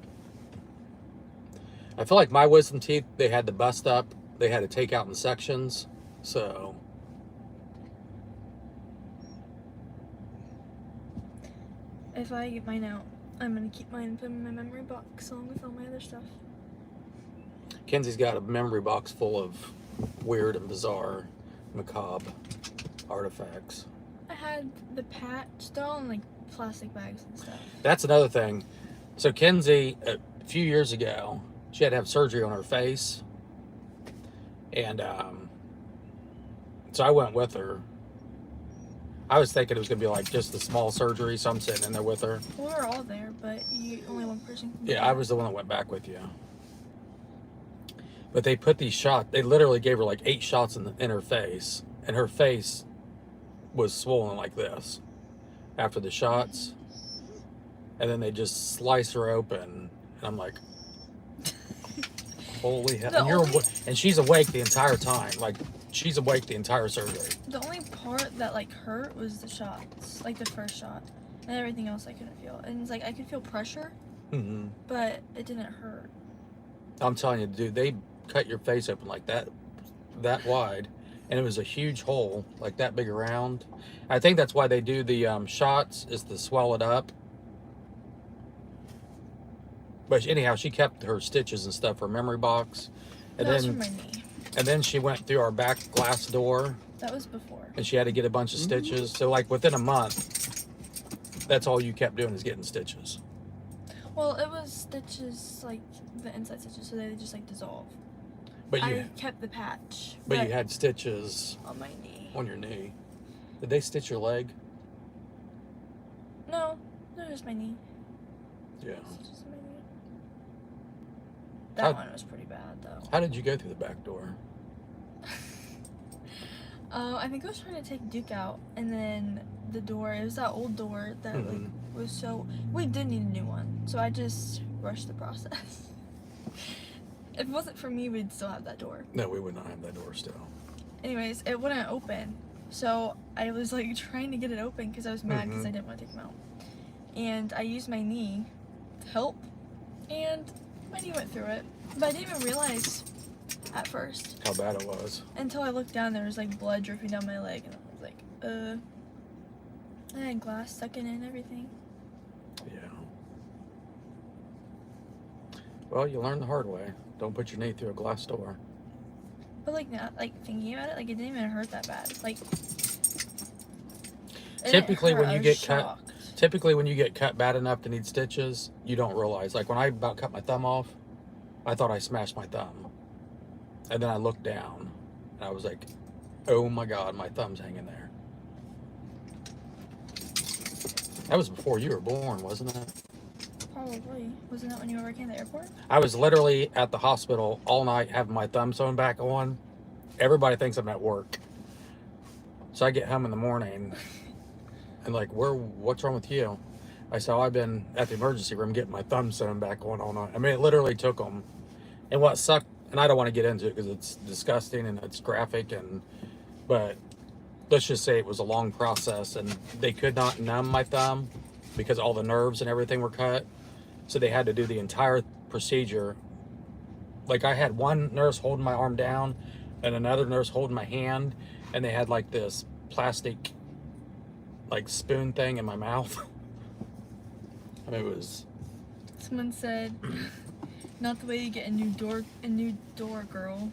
A: I feel like my wisdom teeth, they had to bust up. They had to take out in sections, so.
B: If I get mine out, I'm gonna keep mine and put them in my memory box along with all my other stuff.
A: Kenzie's got a memory box full of weird and bizarre, macabre artifacts.
B: I had the patch, they're all in like plastic bags and stuff.
A: That's another thing. So Kenzie, a few years ago, she had to have surgery on her face. And so I went with her. I was thinking it was going to be like just a small surgery, so I'm sitting in there with her.
B: We were all there, but only one person can
A: Yeah, I was the one that went back with you. But they put these shots, they literally gave her like 8 shots in her face. And her face was swollen like this after the shots. And then they just slice her open. And I'm like, holy hell. And she's awake the entire time. Like, she's awake the entire surgery.
B: The only part that like hurt was the shots, like the first shot. And everything else I couldn't feel. And it's like I could feel pressure, but it didn't hurt.
A: I'm telling you, dude, they cut your face open like that wide. And it was a huge hole, like that big around. I think that's why they do the shots, is to swell it up. But anyhow, she kept her stitches and stuff, her memory box. And
B: That was from my knee.
A: And then she went through our back glass door.
B: That was before.
A: And she had to get a bunch of stitches. So like within a month, that's all you kept doing is getting stitches.
B: Well, it was stitches, like the inside stitches, so they just like dissolve.
A: But
B: I kept the patch.
A: But you had stitches
B: on my knee.
A: On your knee. Did they stitch your leg?
B: No, just my knee.
A: Yeah.
B: Stitches on my knee. That one was pretty bad. though.
A: How did you go through the back door?
B: I think I was trying to take Duke out, and then the door, it was that old door that like was so, we did need a new one, so I just rushed the process. If it wasn't for me, we'd still have that door.
A: No, we would not have that door still.
B: Anyways, it wouldn't open, so I was like trying to get it open because I was mad because I didn't want to take him out. And I used my knee to help, and my knee went through it, but I didn't even realize at first.
A: How bad it was.
B: Until I looked down, there was like blood dripping down my leg, and I was like, I had glass stuck in it and everything.
A: Yeah. Well, you learn the hard way. Don't put your knee through a glass door.
B: But like now, like thinking about it, like it didn't even hurt that bad. Like
A: Typically when you get cut,
B: shocked.
A: typically when you get cut bad enough to need stitches, you don't realize. Like when I about cut my thumb off, I thought I smashed my thumb. And then I looked down and I was like, oh my God, my thumb's hanging there. That was before you were born, wasn't it?
B: Probably. Wasn't that when you were working at the airport?
A: I was literally at the hospital all night having my thumb sewn back on. Everybody thinks I'm at work. So I get home in the morning and like, what's wrong with you? I said, I've been at the emergency room getting my thumb sewn back on all night. I mean, it literally took them. And what sucked, and I don't want to get into it because it's disgusting and it's graphic, but let's just say it was a long process and they could not numb my thumb because all the nerves and everything were cut. So they had to do the entire procedure. Like I had one nurse holding my arm down and another nurse holding my hand, and they had like this plastic like spoon thing in my mouth. I mean, it was...
B: Someone said, not the way you get a new door, girl.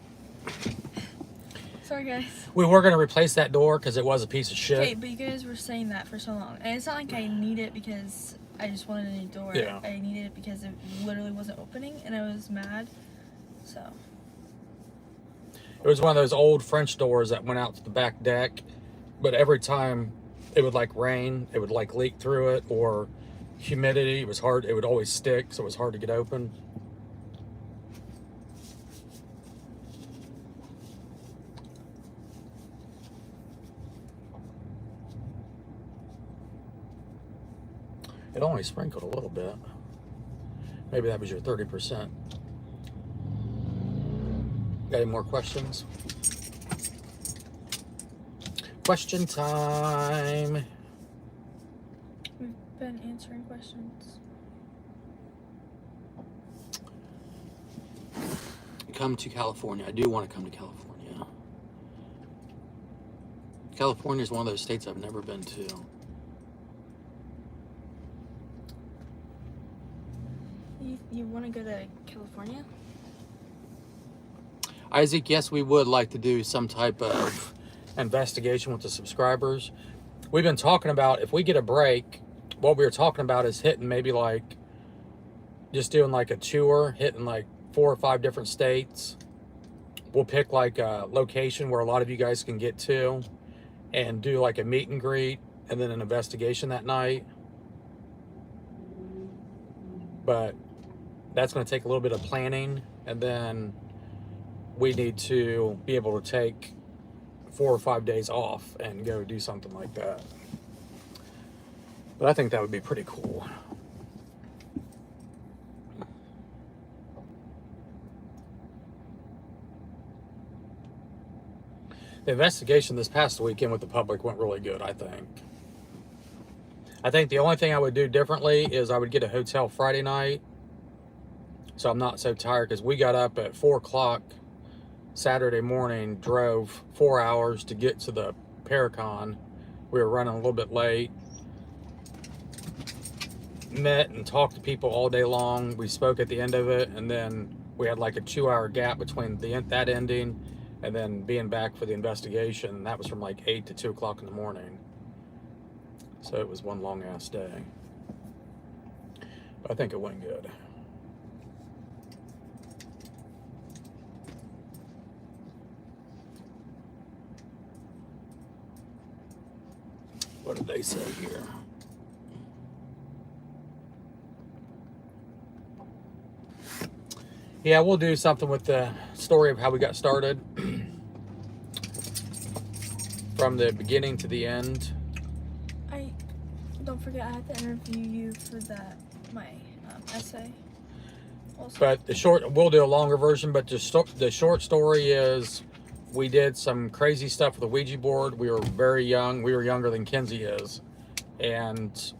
B: Sorry, guys.
A: We were going to replace that door because it was a piece of shit.
B: Okay, but you guys were saying that for so long. And it's not like I need it because I just wanted a new door.
A: Yeah.
B: I needed it because it literally wasn't opening and I was mad. So.
A: It was one of those old French doors that went out to the back deck, but every time it would like rain, it would like leak through it, or humidity, it was hard, it would always stick, so it was hard to get open. It only sprinkled a little bit. Maybe that was your 30%. Got any more questions? Question time.
B: We've been answering questions.
A: Come to California. I do want to come to California. California is one of those states I've never been to.
B: You want to go to California?
A: Isaac, yes, we would like to do some type of investigation with the subscribers. We've been talking about, if we get a break, what we were talking about is hitting maybe like, just doing like a tour, hitting like 4 or 5 different states. We'll pick like a location where a lot of you guys can get to and do like a meet and greet and then an investigation that night. But that's going to take a little bit of planning, and then we need to be able to take 4 or 5 days off and go do something like that. But I think that would be pretty cool. The investigation this past weekend with the public went really good, I think. I think the only thing I would do differently is I would get a hotel Friday night, so I'm not so tired, because we got up at 4 o'clock Saturday morning, drove 4 hours to get to the Paracon. We were running a little bit late. Met and talked to people all day long. We spoke at the end of it, and then we had like a 2-hour gap between that ending and then being back for the investigation. That was from like 8 to 2 o'clock in the morning. So it was one long ass day. But I think it went good. What did they say here? Yeah, we'll do something with the story of how we got started from the beginning to the end.
B: Don't forget I had to interview you for my essay. Also.
A: But we'll do a longer version. But the short story is, we did some crazy stuff with the Ouija board. We were very young. We were younger than Kinsey is, and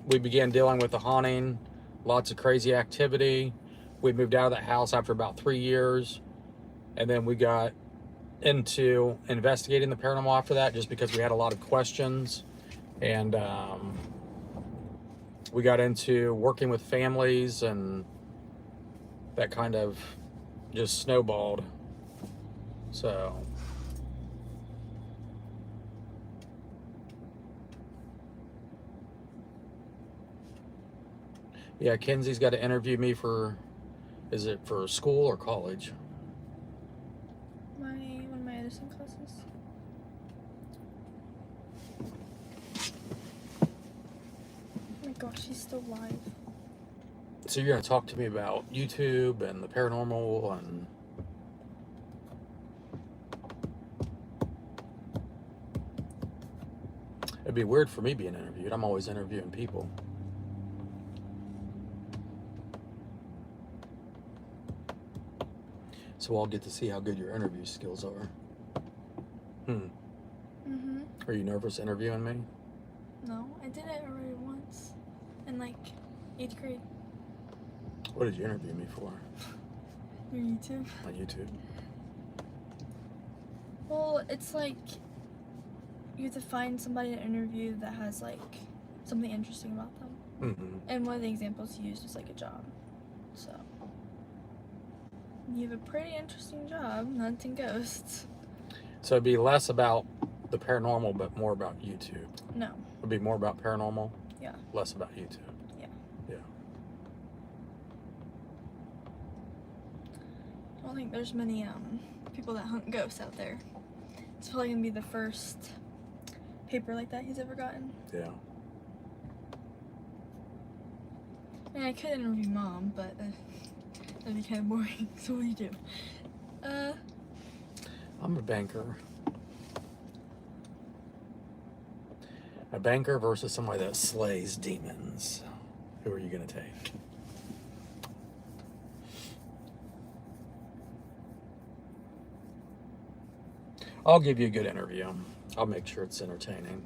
A: we began dealing with the haunting. Lots of crazy activity. We moved out of that house after about 3 years, and then we got into investigating the paranormal after that, just because we had a lot of questions. And we got into working with families, and that kind of just snowballed. So yeah, Kinsey's got to interview me is it for school or college?
B: One of my Edison classes. Oh my gosh, she's still live.
A: So you're going to talk to me about YouTube and the paranormal and... It'd be weird for me being interviewed. I'm always interviewing people. So I'll get to see how good your interview skills are. Are you nervous interviewing me?
B: No, I did it already once. In like 8th grade.
A: What did you interview me for?
B: Your YouTube.
A: On YouTube?
B: Well, it's like you have to find somebody to interview that has like something interesting about them. And one of the examples you used was like a job. So you have a pretty interesting job hunting ghosts.
A: So it'd be less about the paranormal, but more about YouTube.
B: No.
A: It'd be more about paranormal?
B: Yeah.
A: Less about YouTube.
B: Yeah.
A: Yeah.
B: I don't think there's many people that hunt ghosts out there. It's probably gonna be the first paper like that he's ever gotten.
A: Yeah.
B: I mean, I could interview Mom, but that'd be kind of boring. So what do you do?
A: I'm a banker. A banker versus somebody that slays demons. Who are you going to take? I'll give you a good interview. I'll make sure it's entertaining.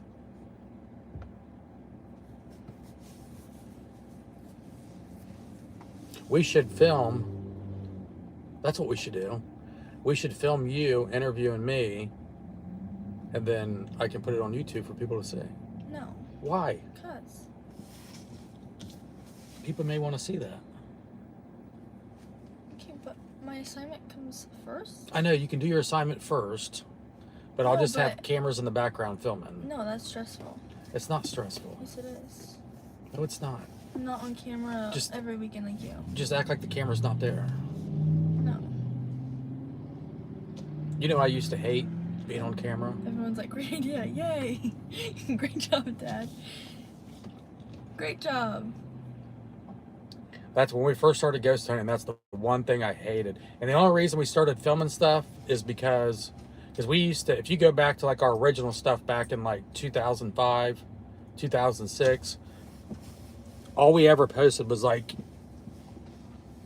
A: We should film. That's what we should do. We should film you interviewing me, and then I can put it on YouTube for people to see.
B: No.
A: Why?
B: Because.
A: People may want to see that.
B: Okay, but my assignment comes first?
A: I know you can do your assignment first, but I'll
B: No,
A: just have
B: but-
A: cameras in the background filming.
B: No, that's stressful.
A: It's not stressful.
B: Yes, it is.
A: No, it's not.
B: I'm not on camera
A: Just-
B: every weekend like you.
A: Just act like the camera's not there.
B: No.
A: You know, I used to hate being on camera.
B: Everyone's like, great idea, yay! Great job, Dad. Great job.
A: That's when we first started ghost hunting. That's the one thing I hated. And the only reason we started filming stuff is because we used to, if you go back to like our original stuff back in like 2005, 2006, all we ever posted was like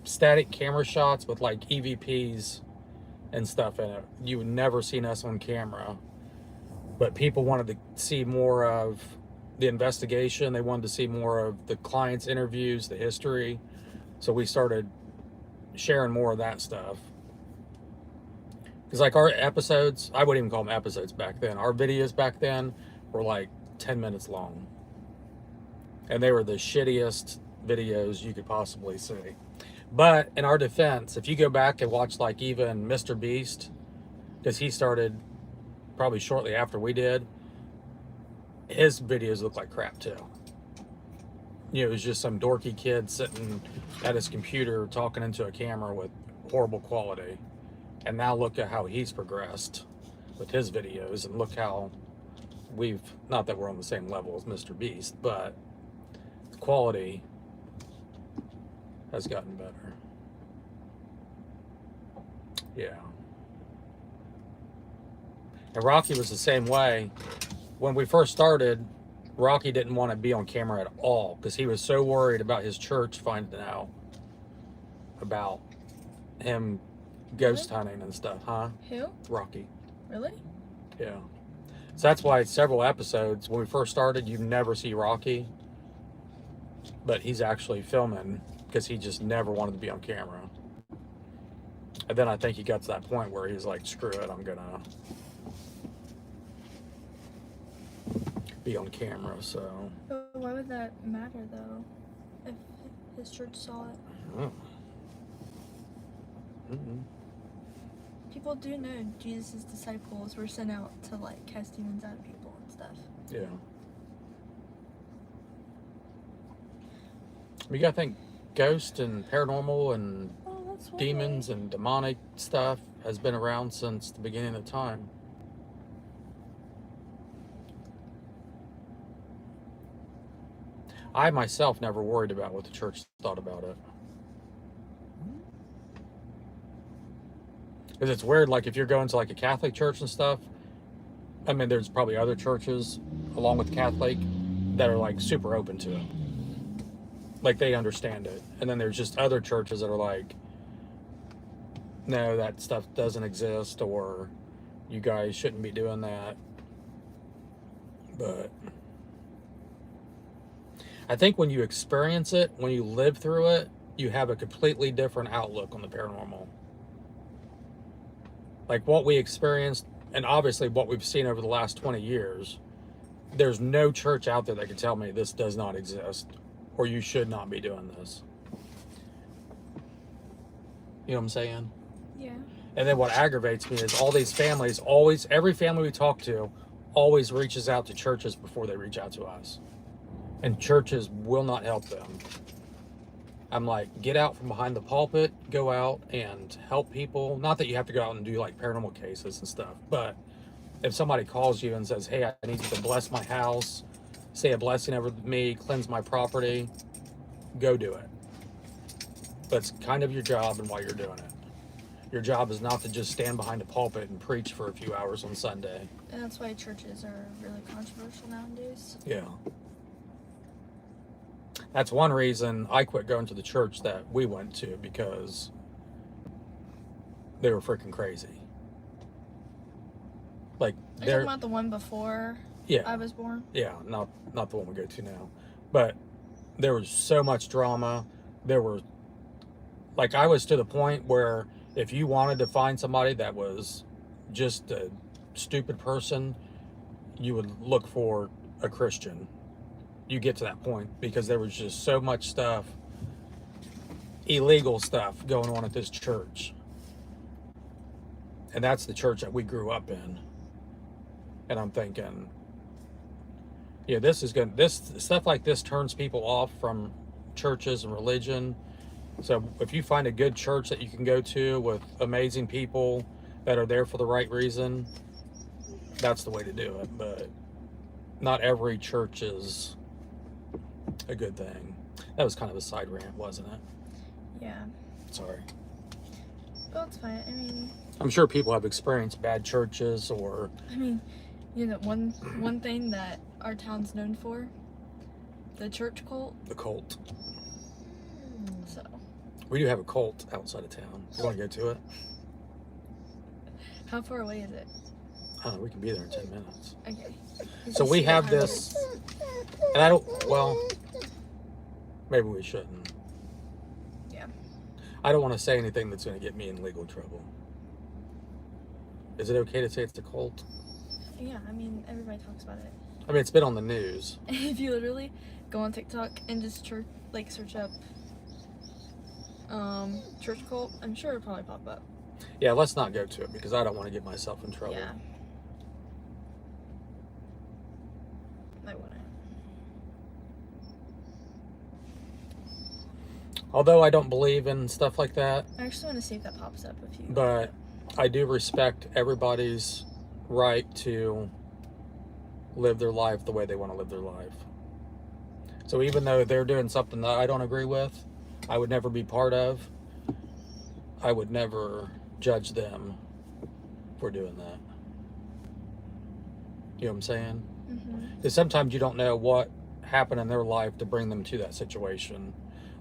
A: static camera shots with like EVPs and stuff in it. You would never seen us on camera. But people wanted to see more of the investigation. They wanted to see more of the clients' interviews, the history. So we started sharing more of that stuff. Because like our episodes, I wouldn't even call them episodes back then. Our videos back then were like 10 minutes long. And they were the shittiest videos you could possibly see. But in our defense, if you go back and watch like even Mr. Beast, because he started probably shortly after we did, his videos look like crap too. You know, it was just some dorky kid sitting at his computer talking into a camera with horrible quality. And now look at how he's progressed with his videos, and look how we've, not that we're on the same level as Mr. Beast, but the quality has gotten better. Yeah. And Rocky was the same way. When we first started, Rocky didn't want to be on camera at all because he was so worried about his church finding out about him ghost hunting and stuff, huh?
B: Who?
A: Rocky.
B: Really?
A: Yeah. So that's why several episodes, when we first started, you never see Rocky. But he's actually filming because he just never wanted to be on camera. And then I think he got to that point where he's like, screw it, I'm going to be on camera, so.
B: But why would that matter, though, if his church saw it?
A: Oh. Mm-mm.
B: People do know Jesus' disciples were sent out to, like, cast demons out of people and stuff.
A: Yeah. You gotta think ghost and paranormal and
B: That's one
A: demons
B: way.
A: and demonic stuff has been around since the beginning of time. I myself never worried about what the church thought about it. Because it's weird, like if you're going to like a Catholic church and stuff, I mean, there's probably other churches along with Catholic that are like super open to it. Like they understand it. And then there's just other churches that are like, no, that stuff doesn't exist, or you guys shouldn't be doing that. But I think when you experience it, when you live through it, you have a completely different outlook on the paranormal. Like what we experienced, and obviously what we've seen over the last 20 years, there's no church out there that can tell me this does not exist, or you should not be doing this. You know what I'm saying?
B: Yeah.
A: And then what aggravates me is all these families always, every family we talk to always reaches out to churches before they reach out to us. And churches will not help them. I'm like, get out from behind the pulpit, go out and help people. Not that you have to go out and do like paranormal cases and stuff, but if somebody calls you and says, hey, I need you to bless my house, say a blessing over me, cleanse my property, go do it. That's kind of your job and why you're doing it. Your job is not to just stand behind a pulpit and preach for a few hours on Sunday.
B: And that's why churches are really controversial nowadays.
A: Yeah. That's one reason I quit going to the church that we went to, because they were freaking crazy. Like
B: Are you talking about the one before
A: yeah,
B: I was born?
A: yeah, not the one we go to now, but there was so much drama. There were, like, I was to the point where if you wanted to find somebody that was just a stupid person, you would look for a Christian. You get to that point because there was just so much stuff, illegal stuff going on at this church. And that's the church that we grew up in. And I'm thinking, yeah, this stuff like this turns people off from churches and religion. So if you find a good church that you can go to with amazing people that are there for the right reason, that's the way to do it. But not every church is a good thing. That was kind of a side rant, wasn't it?
B: Yeah.
A: Sorry.
B: Well, it's fine. I mean,
A: I'm sure people have experienced bad churches, or
B: you know, one thing that our town's known for, the church cult.
A: the cult.
B: So.
A: We do have a cult outside of town. You want to go to it?
B: How far away is it?
A: I don't know. We can be there in 10 minutes.
B: Okay.
A: So we have this, and I don't, well, maybe we shouldn't.
B: Yeah.
A: I don't want to say anything that's going to get me in legal trouble. Is it okay to say it's a cult?
B: Yeah, I mean, everybody talks about it.
A: I mean, it's been on the news.
B: If you literally go on TikTok and just search up church cult, I'm sure it'll probably pop up.
A: Yeah, let's not go to it because I don't want to get myself in trouble.
B: Yeah. I wouldn't.
A: Although I don't believe in stuff like that,
B: I actually want to see if that pops up if you.
A: but I do respect everybody's right to live their life the way they want to live their life. So even though they're doing something that I don't agree with, I would never be part of, I would never judge them for doing that. You know what I'm saying? Because sometimes you don't know what happened in their life to bring them to that situation.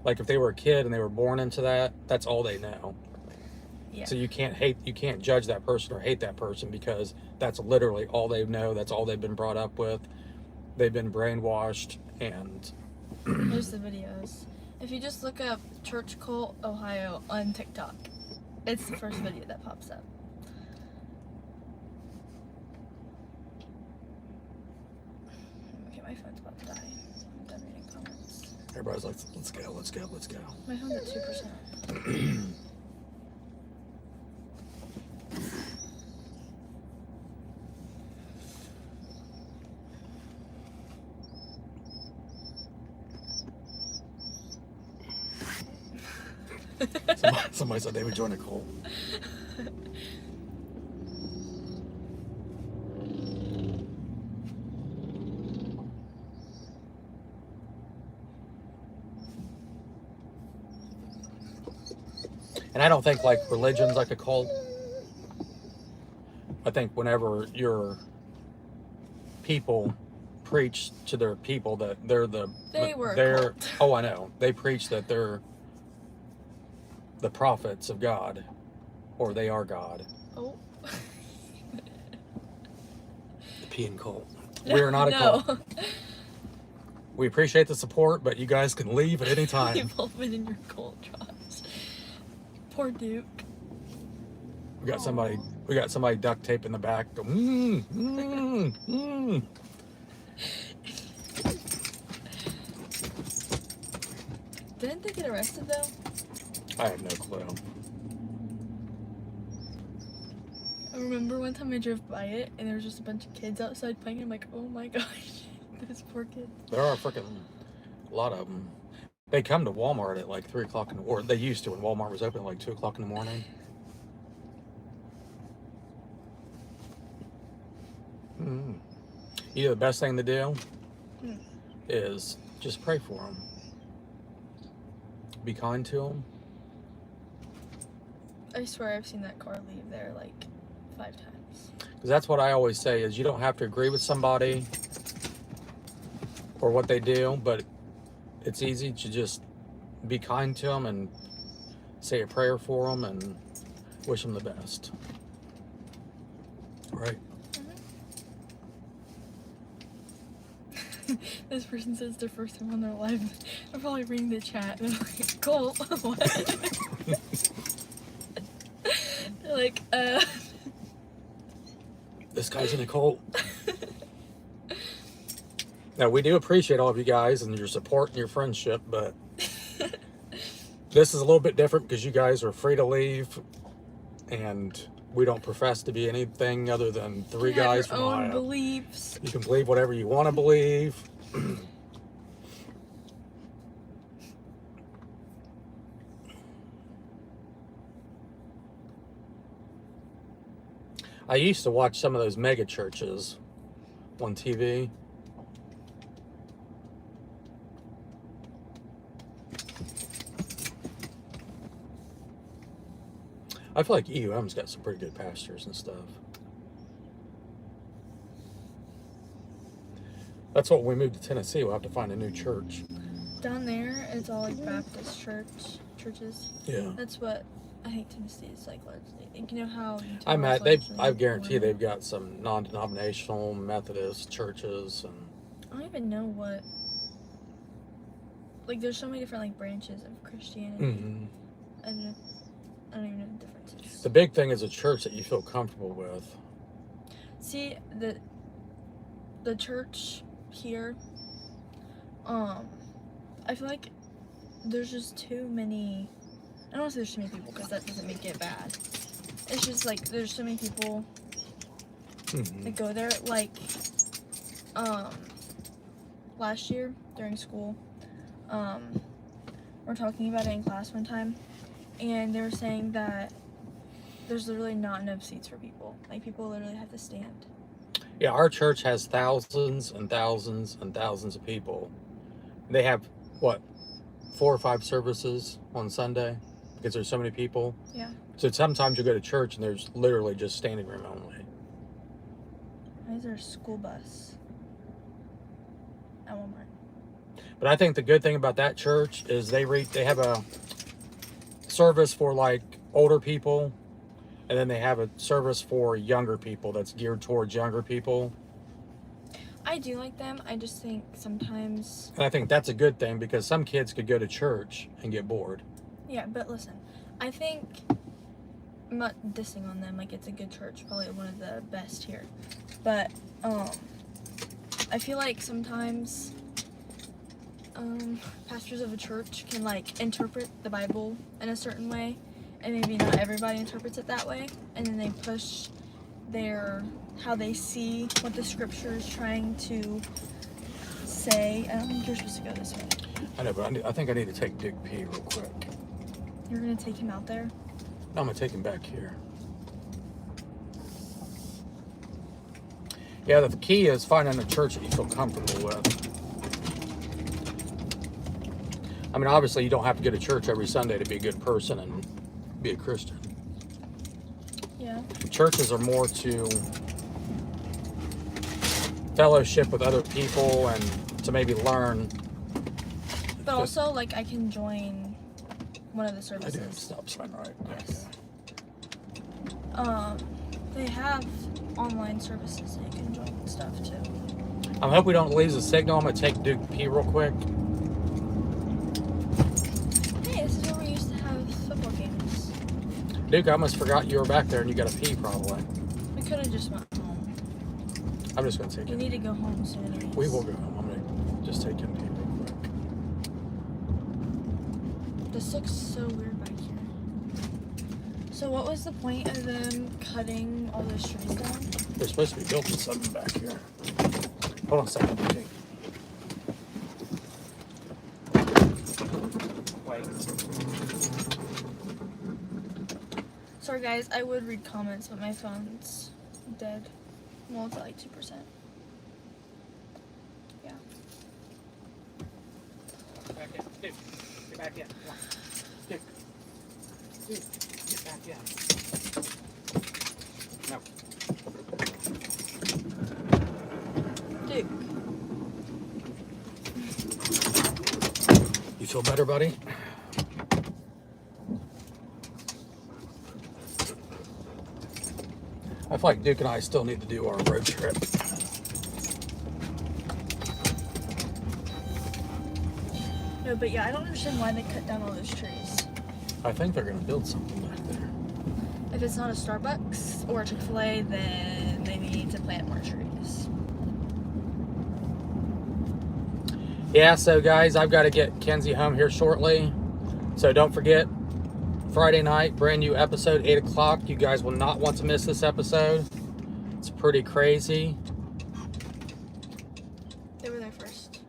A: Like if they were a kid and they were born into that, that's all they know.
B: Yeah.
A: So you can't judge that person or hate that person because that's literally all they know. That's all they've been brought up with. They've been brainwashed, and
B: Here's the videos. If you just look up Church Cult Ohio on TikTok, it's the first video that pops up. Okay, my phone's about to die. I'm done reading comments.
A: everybody's like, let's go, let's go, let's go.
B: My phone's at 2%.
A: Somebody said they would join a cult. And I don't think like religion's like a cult. I think whenever your people preach to their people that they're
B: a cult.
A: Oh, I know. They preach that they're the prophets of God, or they are God.
B: Oh.
A: The peeing cult. We are not a cult. We appreciate the support, but you guys can leave at any time.
B: Involvement in your cult, Josh. Poor Duke.
A: We got somebody duct tape in the back. Go,
B: Didn't they get arrested though?
A: I have no clue.
B: I remember one time I drove by it and there was just a bunch of kids outside playing. I'm like, oh my gosh, those poor kids.
A: There are freaking a lot of them. They come to Walmart at like 3 o'clock or they used to when Walmart was open at like 2 o'clock in the morning. You know, the best thing to do is just pray for them. Be kind to them.
B: I swear I've seen that car leave there like 5 times.
A: Because that's what I always say is you don't have to agree with somebody or what they do, but it's easy to just be kind to them and say a prayer for them and wish them the best. Right?
B: This person says their first time on their live. I'm probably reading the chat and they're like, cool. What? They're like,
A: This guy's in a cult. Now, we do appreciate all of you guys and your support and your friendship, but this is a little bit different because you guys are free to leave and we don't profess to be anything other than three guys from Ohio.
B: Beliefs.
A: You can believe whatever you want to believe. I used to watch some of those mega churches on TV. I feel like EUM's got some pretty good pastors and stuff. That's what when we move to Tennessee, we'll have to find a new church.
B: Down there, it's all like Baptist churches.
A: Yeah.
B: That's what I think Tennessee is like largely. Like, you know how
A: I guarantee they've got some non-denominational Methodist churches and
B: I don't even know what. Like, there's so many different like branches of Christianity.
A: Mm-hmm.
B: I don't even know the differences.
A: The big thing is a church that you feel comfortable with.
B: See, the church here, I feel like there's just too many. I don't want to say there's too many people because that doesn't make it bad. It's just like there's so many people that go there. Like, last year during school, we're talking about it in class one time, and they were saying that there's literally not enough seats for people. Like, people literally have to stand.
A: Yeah, our church has thousands and thousands and thousands of people. They have, what, 4 or 5 services on Sunday? because there's so many people.
B: Yeah.
A: So sometimes you go to church and there's literally just standing room only.
B: Why is there a school bus at Walmart?
A: But I think the good thing about that church is they have a service for like older people, and then they have a service for younger people that's geared towards younger people.
B: I do like them. I just think sometimes...
A: And I think that's a good thing because some kids could go to church and get bored.
B: Yeah, but listen, I think... I'm not dissing on them. Like, it's a good church. Probably one of the best here. But, I feel like sometimes... pastors of a church can, like, interpret the Bible in a certain way. And maybe not everybody interprets it that way. And then they push how they see what the scripture is trying to say. I don't think you're supposed to go this way.
A: I know, but I think I need to take Big P real quick.
B: You're gonna take him out there?
A: No, I'm gonna take him back here. Yeah, the key is finding a church that you feel comfortable with. I mean, obviously you don't have to go to church every Sunday to be a good person and be a Christian.
B: Yeah.
A: Churches are more to fellowship with other people and to maybe learn.
B: But also, like, I can join one of the
A: I
B: services.
A: do have a stop sign right back
B: Yes.
A: there.
B: They have online services that you can join and stuff too.
A: I hope we don't lose the signal. I'm gonna take Duke P real quick.
B: Hey, this is where we used to have football games.
A: Duke, I almost forgot you were back there and you got a pee probably.
B: We could have just went home.
A: I'm just gonna take
B: We
A: it.
B: need to go home soon anyways.
A: We will go home. I'm gonna just take him pee real quick.
B: This looks so weird back here. So what was the point of them cutting all those trees down?
A: They're supposed to be building something back here. Hold on a second, okay. Wait.
B: Sorry guys, I would read comments, but my phone's dead. Well, it's at like 2%. Yeah.
A: Get back in. Duke, get back in. Come on. Duke. Duke, get back in. No.
B: Duke.
A: You feel better, buddy? I feel like Duke and I still need to do our road trip.
B: No, but yeah, I don't understand why they cut down all those trees.
A: I think they're going to build something back there.
B: If it's not a Starbucks or a Chick-fil-A, then they need to plant more trees.
A: Yeah, so guys, I've got to get Kenzie home here shortly. So don't forget, Friday night, brand new episode, 8 o'clock. You guys will not want to miss this episode. It's pretty crazy.
B: They were there first.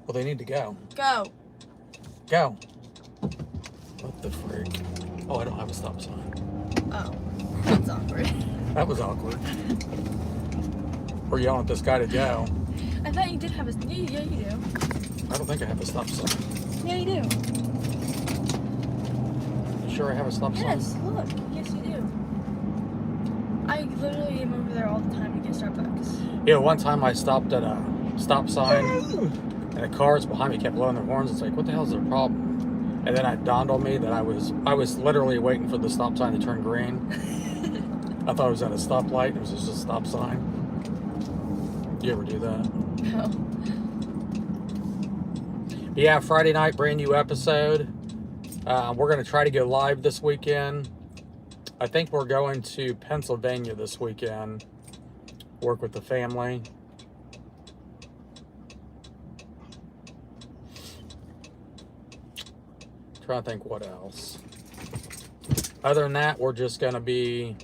A: Well, they need to go.
B: Go.
A: Go. What the frick? Oh, I don't have a stop sign.
B: Oh, that's awkward.
A: That was awkward. We're yelling at this guy to go.
B: I thought you did have a... Yeah, you do.
A: I don't think I have a stop sign.
B: Yeah, you do.
A: You sure I have a stop sign?
B: Yes, look. Yes, you do. I literally am over there all the time to get Starbucks.
A: Yeah, one time I stopped at a stop sign, and the cars behind me kept blowing their horns. It's like, what the hell's their problem? And then it dawned on me that I was literally waiting for the stop sign to turn green. I thought it was at a stoplight. It was just a stop sign. You ever do that?
B: No.
A: But yeah, Friday night, brand new episode. We're going to try to go live this weekend. I think we're going to Pennsylvania this weekend. Work with the family. Trying to think what else. Other than that, we're just going to be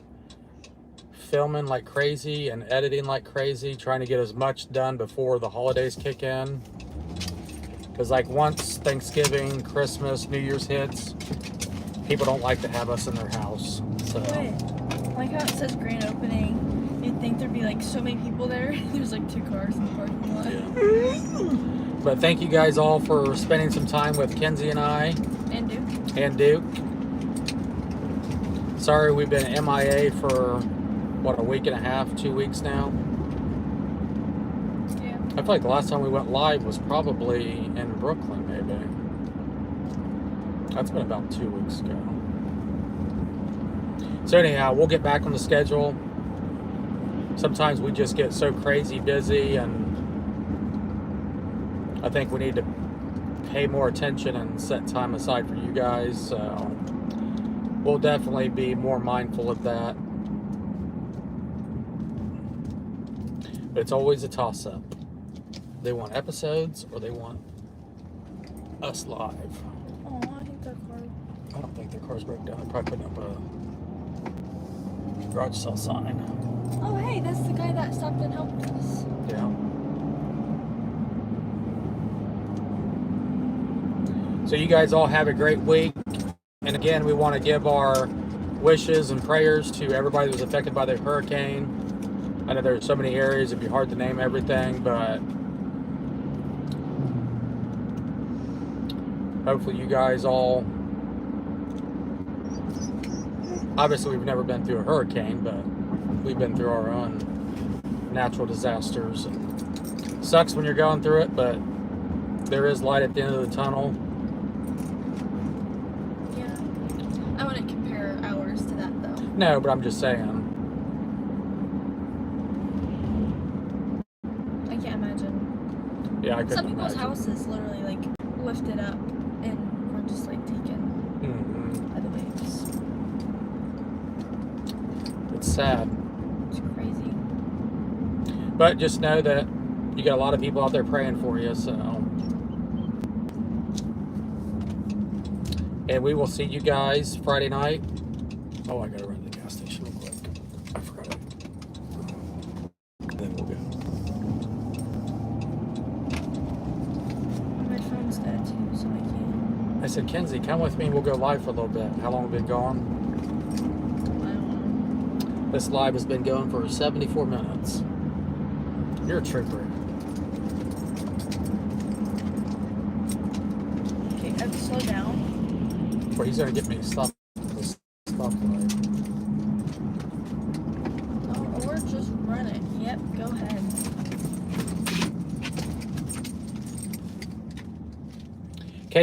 A: filming like crazy and editing like crazy, trying to get as much done before the holidays kick in. Because like once Thanksgiving, Christmas, New Year's hits, people don't like to have us in their house. So.
B: Wait. Like how it says grand opening, you'd think there'd be like so many people there. There's like 2 cars in the parking lot.
A: Yeah. But thank you guys all for spending some time with Kenzie and I.
B: And Duke.
A: and Duke. Sorry we've been MIA for, what, a week and a half, 2 weeks now?
B: Yeah.
A: I feel like the last time we went live was probably in Brooklyn, maybe. That's been about 2 weeks ago. So anyhow, we'll get back on the schedule. Sometimes we just get so crazy busy, and I think we need to pay more attention and set time aside for you guys. So we'll definitely be more mindful of that. But it's always a toss-up. They want episodes or they want us live.
B: Oh, I think their car.
A: I don't think their car's broke down. They're probably putting up a garage sale sign.
B: Oh, hey, that's the guy that stopped and helped us.
A: Yeah. So you guys all have a great week. And again, we want to give our wishes and prayers to everybody that was affected by the hurricane. I know there's so many areas, it'd be hard to name everything, but hopefully you guys all, obviously we've never been through a hurricane, but we've been through our own natural disasters. It sucks when you're going through it, but there is light at the end of the tunnel.
B: Yeah. I wouldn't compare ours to that, though.
A: No, but I'm just saying.
B: I can't imagine.
A: Yeah, I couldn't
B: Some people's
A: imagine.
B: houses literally, like, lifted up and were just, like, taken by the waves.
A: It's sad.
B: It's crazy.
A: But just know that you got a lot of people out there praying for you, so. And we will see you guys Friday night. Oh, I gotta run to the gas station real quick. I forgot it. Then we'll go.
B: My phone's dead too, so I can't.
A: I said, Kenzie, come with me and we'll go live for a little bit. How long have we been gone?
B: I don't know.
A: This live has been going for 74 minutes. You're a trooper.
B: Okay, I have to slow down.
A: Or he's gonna get me stopped. Stop light.
B: Oh, or just run it. Yep, go ahead.